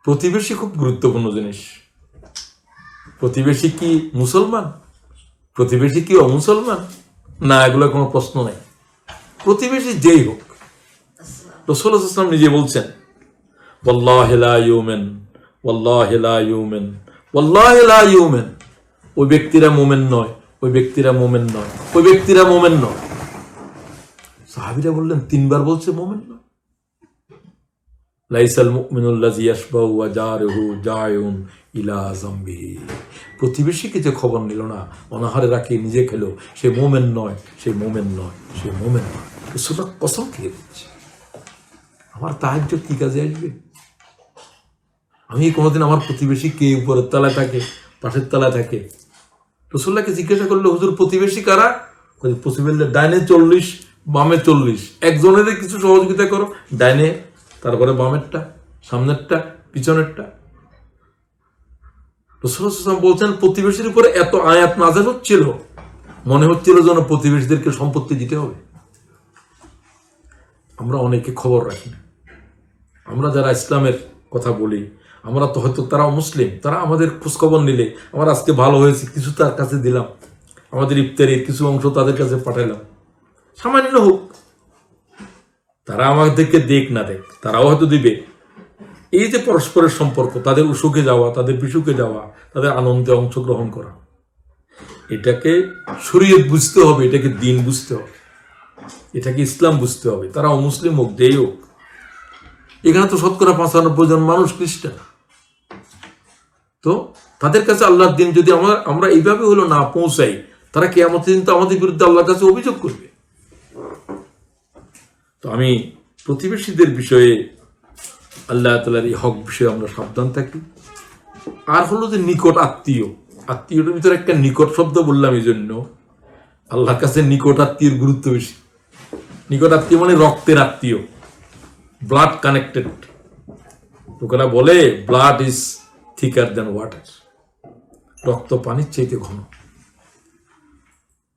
প্রতিবেশী খুব গুরুত্বপূর্ণ জিনিস। প্রতিবেশী কি মুসলমান, প্রতিবেশী কি অমুসলমান, না, এগুলো কোনো প্রশ্ন নাই। প্রতিবেশী যেই হোক, রাসূলুল্লাহ সাল্লাল্লাহু আলাইহি ওয়াসাল্লাম নিজে বলছেন, ওয়াল্লাহি লা ইউমিন, ওয়াল্লাহি লা ইউমিন, ওয়াল্লাহি লা ইউমিন। ওই ব্যক্তিরা মুমিন নয়, ওই ব্যক্তিরা মুমিন নয়, ওই ব্যক্তিরা মুমিন নয়। সাহাবীরা বললেন, তিনবার বলছে মুমিন নয়। লাইসাল মুমিনুল্লাযী ইয়াশবাউ ওয়া জারুহু জায়ুন ইলা যামবিহি। প্রতিবেশীকে যে খবর নিল না, অনাহারে রাখি নিজে খেলো, সে মুমিন নয়, সে মুমিন নয়, সে মুমিন নয়। রাসূলুল্লাহ কসম খেয়ে বলছে, আমার তাহাজ্জুদ কি কাজে আসবে? আমি কোনোদিন আমার প্রতিবেশী কে উপরের তলায় থাকে, পাশের তলায় থাকে? রাসূলুল্লাহকে জিজ্ঞাসা করলো, হুজুর প্রতিবেশী কারা? প্রতিবেশী ডাইনে 40, বামে 40। একজনের কিছু সহযোগিতা করো, ডাইনে, তারপরে বামেরটা, সামনেরটা, পিছনেরটা। রাসূলুল্লাহ সাল্লাল্লাহু আলাইহি ওয়াসাল্লাম বলছেন, প্রতিবেশীর উপরে এত আয়াত নাযিল হচ্ছিল, মনে হচ্ছিল যেন প্রতিবেশীদেরকে সম্পত্তি দিতে হবে। আমরা অনেকে খবর রাখি না। আমরা যারা ইসলামের কথা বলি, আমরা তো হয়তো তারাও মুসলিম, তারা আমাদের খোঁজখবর নিলে, আমার আজকে ভালো হয়েছে, কিছু তার কাছে দিলাম, আমাদের ইফতারির কিছু অংশ তাদের কাছে পাঠাইলাম, সামান্য হোক। তারা আমাদেরকে দেখ না দেখ, তারাও হয়তো দিবে। এই যে পরস্পরের সম্পর্ক, তাদের সুখে যাওয়া, তাদের বিসুখে যাওয়া, তাদের আনন্দে অংশগ্রহণ করা, এটাকে শরীয়ত বুঝতে হবে, এটাকে দিন বুঝতে হবে, এটাকে ইসলাম বুঝতে হবে। তারা অমুসলিম হোক, যেই হোক। এখানে তো শতকরা 95 জন মানুষ খ্রিস্টান। তো তাদের কাছে আল্লাহর দিন যদি আমরা এইভাবে হলো না পৌঁছাই, তারা কিয়ামতের দিন তো আমাদের বিরুদ্ধে আল্লাহর কাছে অভিযোগ করবে। তো আমি প্রতিবেশীদের বিষয়ে, আল্লাহ তাআলার এই হক বিষয়ে আমরা সাবধান থাকি। আর হলো যে নিকট আত্মীয়, আত্মীয়টার ভিতরে একটা নিকট শব্দ বললাম এই জন্য, আল্লাহর কাছে নিকট আত্মীয়ের গুরুত্ব বেশি। নিকট আত্মীয় মানে রক্তের আত্মীয়, ব্লাড কানেক্টেড। লোকেরা বলে blood is thicker than water, রক্ত পানির চাইতে ঘন।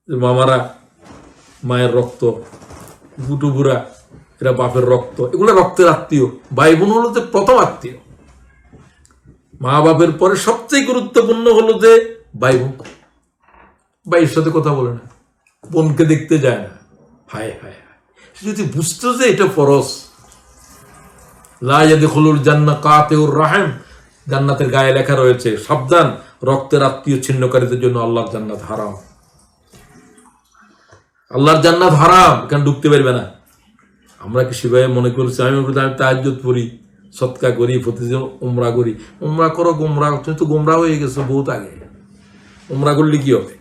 মামারা মায়ের রক্ত, বুটুবুরা এরা বাপের রক্ত, এগুলো রক্তের আত্মীয়। ভাই বোন হলো যে প্রথম আত্মীয়। মা বাপের পরে সবচেয়ে গুরুত্বপূর্ণ হলো যে ভাই বোন। ভাইয়ের সাথে কথা বলে না, বোনকে দেখতে যায় না। হায় হায় হায়, সে যদি বুঝতো যে এটা ফরজ। লা ইয়াদখুলুল জান্নাহ কাতিউর রাহিম, জান্নাতের গায়ে লেখা রয়েছে সাবধান, রক্তের আত্মীয় ছিন্নকারীদের জন্য আল্লাহর জান্নাত হারাম। আল্লাহর জান্নাত হারাম, এখানে ঢুকতে পারবে না। আমরা কি সেভাবে মনে করছি আমি তাহাজ্জুদ পড়ি, সদকা করি, প্রতিদিন উমরা করি। উমরা করো, গোমরা, তুমি তো গোমরা হয়ে গেছো বহুত আগে। উমরা করলে কি হবে?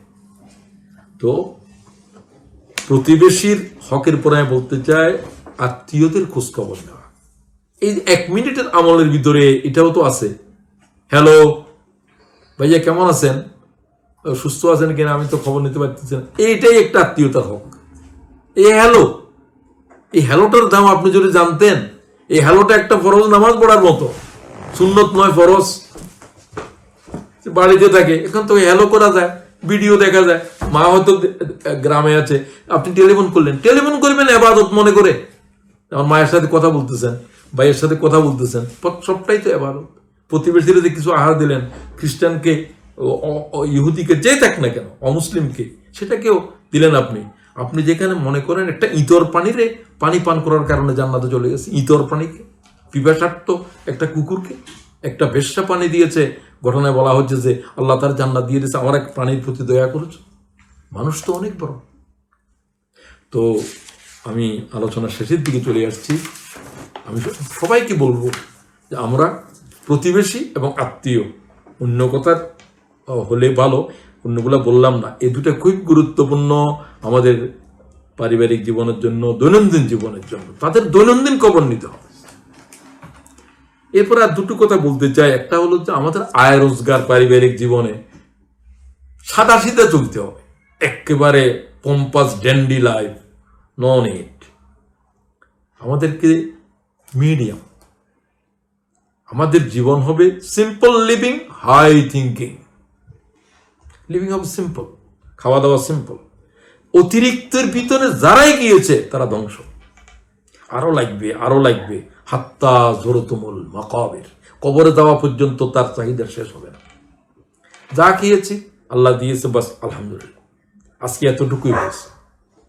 তো প্রতিবেশীর হকের পরে আমি বলতে চাই আত্মীয়দের খোঁজখবর নেওয়া। এই 1 মিনিটের আমলের ভিতরে এটাও তো আছে। হ্যালো ভাইয়া, কেমন আছেন? সুস্থ আছেন কিনা, আমি তো খবর নিতে পারতেছি না। এইটাই একটা আত্মীয়তার হক। এই হ্যালো, এই হ্যালোটার দাম আপনি যদি জানতেন। এই হ্যালোটা একটা ফরজ নামাজ পড়ার মতো, সুন্নত নয়, ফরজ। বাড়িতে থাকে, এখন তো হ্যালো করা যায়, ভিডিও দেখা যায়। মা হয়তো গ্রামে আছে, আপনি টেলিফোন করলেন, টেলিফোন করবেন ইবাদত মনে করে। আমার মায়ের সাথে কথা বলতেছেন, ভাইয়ের সাথে কথা বলতেছেন, সবটাই তো ইবাদত। প্রতিবেশীরা যে কিছু আহার দিলেন, খ্রিস্টানকে, ইহুদিকে, যে থাক না কেন, অমুসলিমকে, সেটাকেও দিলেন আপনি। আপনি যেখানে মনে করেন একটা ইতর পানিরে পানি পান করার কারণে জান্নাতে চলে গেছে, ইতর পানিকে, পিপাসার্থ একটা কুকুরকে একটা বেশ্যা পানি দিয়েছে, ঘটনায় বলা হচ্ছে যে আল্লাহ তার জান্নাত দিয়ে দিয়েছে, আমার এক প্রাণীর প্রতি দয়া করেছে। মানুষ তো অনেক বড়। তো আমি আলোচনার শেষের দিকে চলে আসছি। আমি সবাইকে বলবো যে আমরা প্রতিবেশী এবং আত্মীয়, অন্য কথা হলে ভালো, অন্যগুলো বললাম না, এই দুটা খুব গুরুত্বপূর্ণ আমাদের পারিবারিক জীবনের জন্য, দৈনন্দিন জীবনের জন্য। তাদের দৈনন্দিন খবর নিতে হবে। এরপর আর দুটো কথা বলতে চাই। একটা হলো যে আমাদের আয় রোজগার পারিবারিক জীবনে সাদা সিধা চলতে হবে, একেবারে পম্পাস ড্যান্ডি লাইফ নন ইট। আমাদেরকে মিডিয়াম, আমাদের জীবন হবে simple living, high thinking. Living হবে সিম্পল, খাওয়া দাওয়া সিম্পল। অতিরিক্তের ভিতরে যারাই গিয়েছে তারা ধ্বংস। আরো লাগবে, আরো লাগবে, হাত্তা জোরতুমুল মাকাবির, কবরে যাওয়া পর্যন্ত তার চাহিদা শেষ হবে না। যা খেয়েছি আল্লাহ দিয়েছে, বাস আলহামদুলিল্লাহ, আজকে এতটুকুই হয়েছে।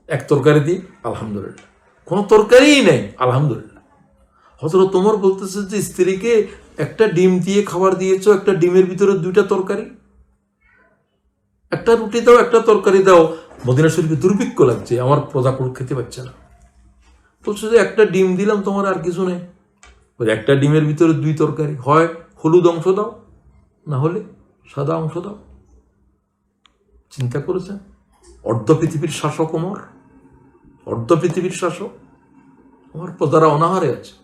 এক তরকারি দিই আলহামদুলিল্লাহ, কোনো তরকারিই নেই আলহামদুলিল্লাহ। হযরত ওমর বলতেছে যে স্ত্রীকে একটা ডিম দিয়ে খাবার দিয়েছো, একটা ডিমের ভিতরে 2টা তরকারি, একটা রুটি দাও, একটা তরকারি দাও। মদিনা শরীফে দুর্ভিক্ষ লাগছে, আমার প্রজাকুল খেতে পারছে না। বলছে যে একটা ডিম দিলাম তোমার, আর কিছু নেই। একটা ডিমের ভিতরে 2 তরকারি, হয় হলুদ অংশ দাও, না হলে সাদা অংশ দাও। চিন্তা করেছেন? অর্ধ পৃথিবীর শাসক ওমর, অর্ধ পৃথিবীর শাসক। আমার প্রজারা অনাহারে আছে,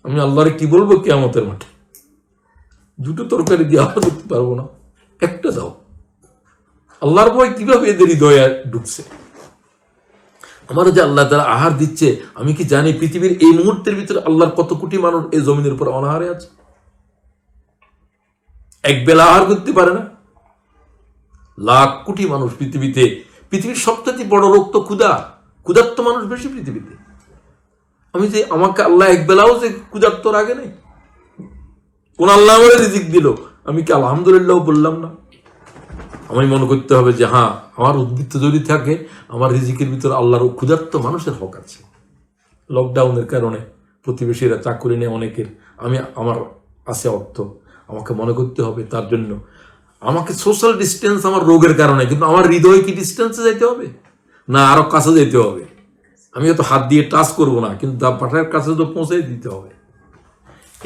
আমি আল্লাহরে কি বলবো কিয়ামতের মাঠে? 2টো তরকারি দিয়ে আহার করতে পারবো না, একটা দাও। আল্লাহর ভয় কিভাবে এদের হৃদয়ে ঢুকছে? আমার যে আল্লাহ তাআলা আহার দিচ্ছে, আমি কি জানি পৃথিবীর এই মুহূর্তের ভিতরে আল্লাহর কত কোটি মানুষ এই জমিনের উপর অনাহারে আছে, এক বেলা আহার করতে পারে না। লাখ কোটি মানুষ পৃথিবীতে। পৃথিবীর সবচেয়ে বড় রোগ তো ক্ষুধা, ক্ষুধার্ত মানুষ বেশি পৃথিবীতে। আমি যে আমাকে আল্লাহ এক বেলাও যে ক্ষুধার্ত রাগে নেই। কোন আল্লাহ আমার রিজিক দিল, আমি কি আলহামদুলিল্লাহ বললাম না? আমি মনে করতে হবে যে হ্যাঁ, আমার উদ্বৃত্ত যদি থাকে, আমার রিজিকের ভিতরে আল্লাহর ক্ষুধার্ত মানুষের হক আছে। লকডাউনের কারণে প্রতিবেশীরা চাকরি নেয় অনেকের, আমার আছে অর্থ, আমাকে মনে করতে হবে তার জন্য আমাকে সোশ্যাল ডিস্টেন্স আমার রোগের কারণে, কিন্তু আমার হৃদয় কি ডিস্টেন্সে যেতে হবে না আরো কাছে যেতে হবে? আমি হয়তো হাত দিয়ে টাচ করব না, কিন্তু পাঠার কাছে তো পৌঁছে দিতে হবে।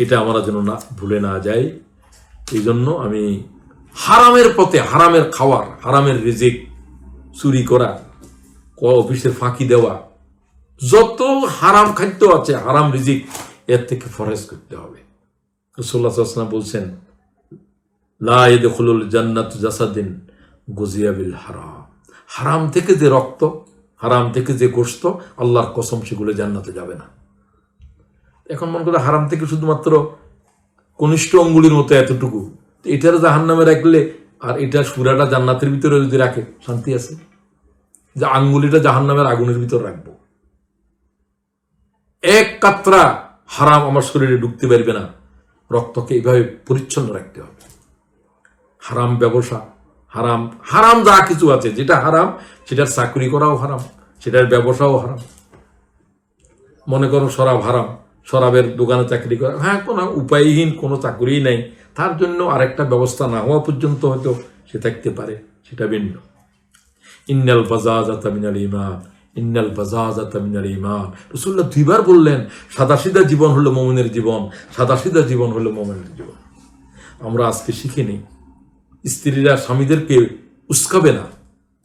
এটা আমরা যেন না ভুলে না যাই। এই জন্য আমি হারামের পথে, হারামের খাওয়ার, হারামের রিজিক চুরি করা, অফিসের ফাঁকি দেওয়া, যত হারাম খাদ্য আছে, হারাম রিজিক, এর থেকে ফরেজ করতে হবে। রাসূলুল্লাহ সাল্লাল্লাহু আলাইহি ওয়াসাল্লাম বলছেন, লা ইয়াদখুলুল জান্নাতু জাসাদিন গুজিয়া বিল হারাম। হারাম থেকে যে রক্ত, হারাম থেকে যে গোশত, আল্লাহর কসম সেগুলো জান্নাতে যাবে না। এখন মনে করে হারাম থেকে শুধুমাত্র কনিষ্ঠ অঙ্গুলির মতো এতটুকু, এটার জাহান্নামে রাখলে আর এটা সুরাটা জান্নাতের ভিতরে যদি রাখে শান্তি আছে? যে আঙ্গুলিটা জাহান্নামের আগুনের ভিতর রাখবো, এক কাতরা হারাম আমার শরীরে ঢুকতে পারবে না। রক্তকে এইভাবে পরিচ্ছন্ন রাখতে হবে। হারাম ব্যবসা, হারাম হারাম যা কিছু আছে, যেটা হারাম সেটার চাকরি করাও হারাম, সেটার ব্যবসাও হারাম। মনে করো শরাব হারাম, শরাবের দোকানে চাকরি করা, হ্যাঁ, কোনো উপায়হীন, কোনো চাকরিই নাই, তার জন্য আরেকটা ব্যবস্থা না হওয়া পর্যন্ত হয়তো সে থাকতে পারে, সেটা ভিন্ন। ইন্নাল বাজাজাতা মিনাল ঈমান, ইন্নাল বাজাজাতা মিনাল ঈমান। রাসূলুল্লাহ দুইবার বললেন, সাদাসিধা জীবন হলো মুমিনের জীবন, সাদাসিধা জীবন হলো মুমিনের জীবন। আমরা আজকে শিখিনি, স্ত্রীরা স্বামীদেরকে উস্কাবে না,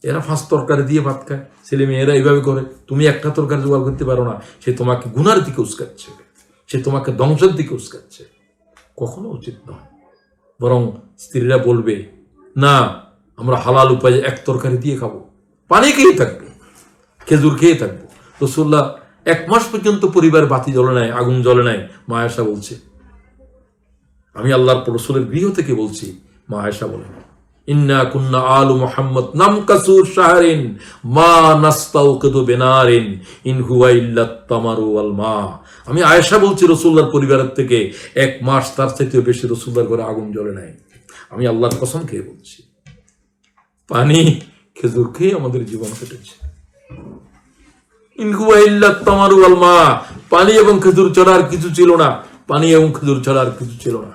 এরা 5 তরকারি দিয়ে ভাত খায়, ছেলে মেয়েরা এইভাবে করে, তুমি একটা তরকারি জোগাড় করতে পারো না, সে তোমাকে গুনার দিকে উস্কাচ্ছে, সে তোমাকে ধ্বংসের দিকে উস্কাচ্ছে। কখনো উচিত নয়। বরং স্ত্রীরা বলবে, না, আমরা হালাল উপায়ে এক তরকারি দিয়ে খাবো, পানি খেয়ে থাকবো, খেজুর খেয়ে থাকবো। রাসূলুল্লাহ 1 মাস পর্যন্ত পরিবার বাতি জ্বলে নাই, আগুন জ্বলে নাই। মা আয়েশা বলছে, আমি আল্লাহর রাসূলের গৃহ থেকে বলছি, মা আয়েশা বলেন, ইন্না কুন্না আলু মুহাম্মদ নামকাসু শাহরিন মা নাস্তাউকিদু বিনারিন ইন হুয়া ইল্লা তামারু ওয়াল মা। আমি আয়েশা বলছি, রাসূলুল্লাহর পরিবারের থেকে 1 মাস তার চাইতে বেশি রাসূলুল্লাহর ঘরে আগুন জ্বলে নাই। আমি আল্লাহর কসম খেয়ে বলছি, পানি খেজুর খেয়ে আমাদের জীবন কেটেছে। ইন হুয়া ইল্লা তামারু ওয়াল মা, পানি এবং খেজুর ছাড়া আর কিছু ছিল না, পানি এবং খেজুর ছাড়া আর কিছু ছিল না।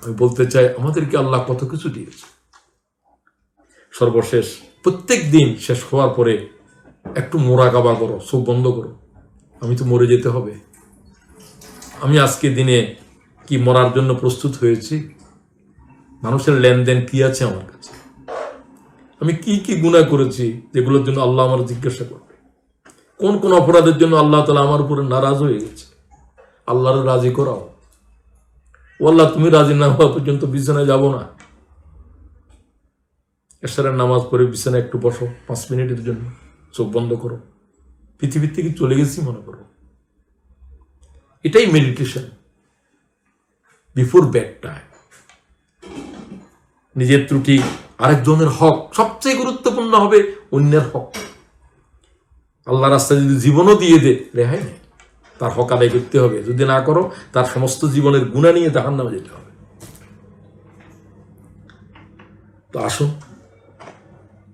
আমি বলতে চাই, আমাদেরকে আল্লাহ কত কিছু দিয়েছে। সর্বশেষ প্রত্যেক দিন শেষ হওয়ার পরে একটু মোরাকাবা করো, চোখ বন্ধ করো, আমি তো মরে যেতে হবে। আমি আজকে দিনে কি মরার জন্য প্রস্তুত হয়েছি? মানুষের লেনদেন কি আছে আমার কাছে? আমি কি কি গুনাহ করেছি যেগুলোর জন্য আল্লাহ আমার জিজ্ঞাসা করবে? কোন কোন অপরাধের জন্য আল্লাহ তাআলা আমার উপরে নারাজ হয়ে গেছে? আল্লাহর রাজি করাও। ও আল্লাহ, তুমি রাজি না হওয়া পর্যন্ত বিছানায় যাব না। এশারের নামাজ পড়ে বিছানায় একটু বসো 5 মিনিটের জন্য, চোখ বন্ধ করো, পৃথিবীর থেকে চলে গেছি মনে করো। এটাই মেডিটেশন বিফোর বেড টাইম। নিজের ত্রুটি, আরেকজনের হক, সবচেয়ে গুরুত্বপূর্ণ হবে অন্যের হক। আল্লাহ রাস্তায় যদি জীবনও দিয়ে দে, রেহাই নেই, তার হক আদায় করতে হবে। যদি না করো, তার সমস্ত জীবনের গুনাহ নিয়ে জাহান্নামে যেতে হবে। তো আসুন,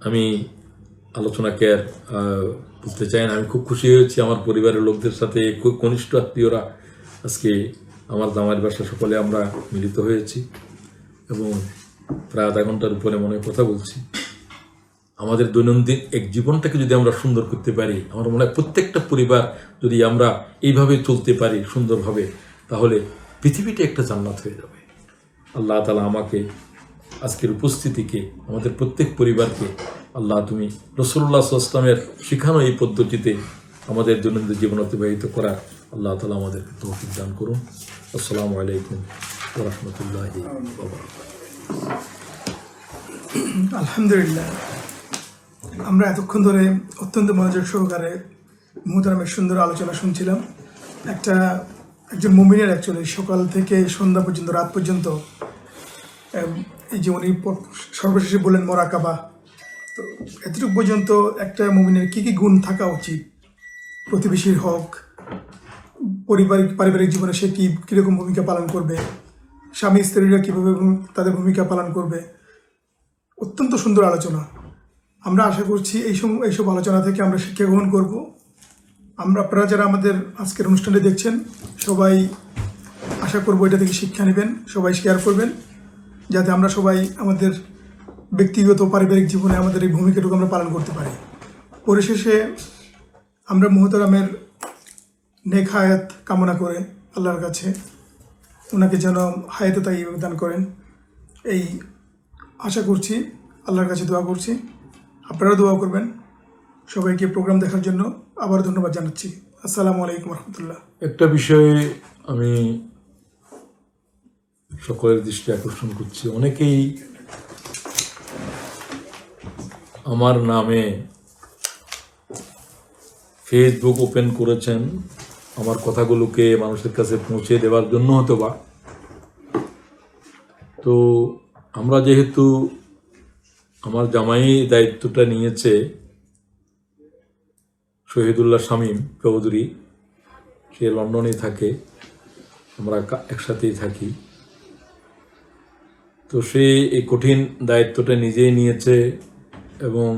আমি আলোচনাকে আর বলতে চাই না। আমি খুব খুশি হয়েছি আমার পরিবারের লোকদের সাথে, খুব ঘনিষ্ঠ আত্মীয়রা আজকে আমার জামাইয়ের বাসায় সকলে আমরা মিলিত হয়েছি এবং প্রায় আধা ঘন্টার উপরে মনে কথা বলছি। আমাদের দৈনন্দিন এক জীবনটাকে যদি আমরা সুন্দর করতে পারি, আমার মনে হয় প্রত্যেকটা পরিবার যদি আমরা এইভাবে চলতে পারি সুন্দরভাবে, তাহলে পৃথিবীটা একটা জান্নাত হয়ে যাবে। আল্লাহ তাআলা আমাকে, আজকের উপস্থিতিকে, আমাদের প্রত্যেক পরিবারকে আল্লাহ, তুমি রাসূলুল্লাহ সাল্লাল্লাহু আলাইহি ওয়াসাল্লামের শিখানো এই পদ্ধতিতে আমাদের দৈনন্দিন জীবন অতিবাহিত করার আল্লাহ তাআলা আমাদেরকে তৌফিক দান করুন। আসসালামু আলাইকুম ওয়া রাহমাতুল্লাহি ওয়া বারাকাতুহু। আলহামদুলিল্লাহ, আমরা এতক্ষণ ধরে অত্যন্ত মনোযোগ সহকারে মুহতারামের সুন্দর আলোচনা শুনছিলাম। একজন মুমিনের অ্যাকচুয়ালি সকাল থেকে সন্ধ্যা পর্যন্ত, রাত পর্যন্ত, এই যে উনি সর্বশেষে বললেন মোরাকাবা, তো এতটুকু পর্যন্ত একটা মুমিনের কী কী গুণ থাকা উচিত, প্রতিবেশীর হক, পারিবারিক জীবনে সে কীরকম ভূমিকা পালন করবে, স্বামী স্ত্রীরা কীভাবে তাদের ভূমিকা পালন করবে, অত্যন্ত সুন্দর আলোচনা। আমরা আশা করছি এইসব আলোচনা থেকে আমরা শিক্ষা গ্রহণ করব আপনারা যারা আমাদের আজকের অনুষ্ঠানটি দেখছেন সবাই আশা করবো এটা থেকে শিক্ষা নেবেন, সবাই শেয়ার করবেন, যাতে আমরা সবাই আমাদের ব্যক্তিগত পারিবারিক জীবনে আমাদের এই ভূমিকাটুকু আমরা পালন করতে পারি। পরিশেষে আমরা মুহতারামের নেক হায়াত কামনা করে আল্লাহর কাছে ওনাকে যেন হায়াতে তাইয়্যিবা দান করেন এই আশা করছি, আল্লাহর কাছে দোয়া করছি। আপনারা দোয়া করবেন। সবাইকে প্রোগ্রাম দেখার জন্য আবার ধন্যবাদ জানাচ্ছি। আসসালামু আলাইকুম রহমতুল্লাহ। একটা বিষয়ে আমি সকলের দৃষ্টি আকর্ষণ করছি, অনেকেই আমার নামে ফেসবুক ওপেন করেছেন আমার কথাগুলোকে মানুষের কাছে পৌঁছে দেওয়ার জন্য হতো বা। তো আমরা যেহেতু আমার জামাই দায়িত্বটা নিয়েছে শহীদুল্লাহ শামীম চৌধুরী, সে লন্ডনে থাকে, আমরা একসাথেই থাকি। তো সে এই কঠিন দায়িত্বটা নিজেই নিয়েছে এবং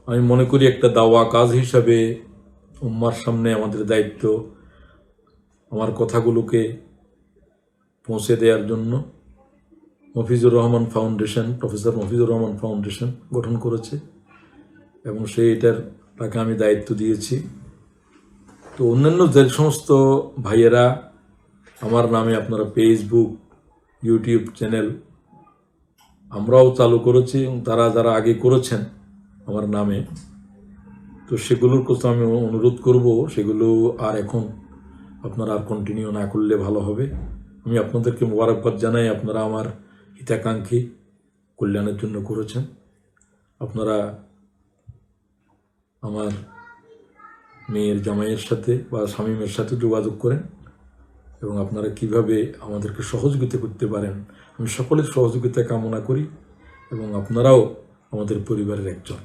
আমি মনে করি একটা দাওয়া কাজ হিসাবে উম্মার সামনে আমাদের দায়িত্ব আমার কথাগুলোকে পৌঁছে দেওয়ার জন্য Mofizur Rahman foundation, professor Mofizur Rahman foundation গঠন করেছে এবং তাকে আমি দায়িত্ব দিয়েছি। তো অন্যান্য যে সমস্ত ভাইয়েরা আমার নামে আপনারা ফেসবুক, ইউটিউব চ্যানেল আমরাও চালু করেছি এবং তারা যারা আগে করেছেন আমার নামে, তো সেগুলোর কথা আমি অনুরোধ করব সেগুলো আর এখন আপনারা আর কন্টিনিউ না করলে ভালো হবে। আমি আপনাদেরকে মোবারকবাদ জানাই, আপনারা আমার হিতাকাঙ্ক্ষী কল্যাণের জন্য করেছেন। আপনারা আমার মেয়ের জামাইয়ের সাথে বা শামীমের সাথে যোগাযোগ করেন এবং আপনারা কিভাবে আমাদেরকে সহযোগিতা করতে পারেন আমি সকলের সহযোগিতা কামনা করি এবং আপনারাও আমাদের পরিবারের একজন।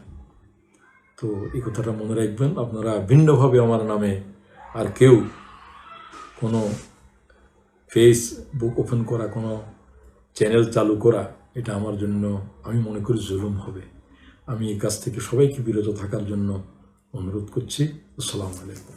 তো এই কথাটা মনে রাখবেন, আপনারা ভিন্নভাবে আমার নামে আর কেউ কোনো ফেসবুক ওপেন করা, কোনো চ্যানেল চালু করা, এটা আমার জন্য আমি মনে করি জুলুম হবে। আমি এই কাজ থেকে সবাইকে বিরত থাকার জন্য অনুরোধ করছি। আসসালামু আলাইকুম।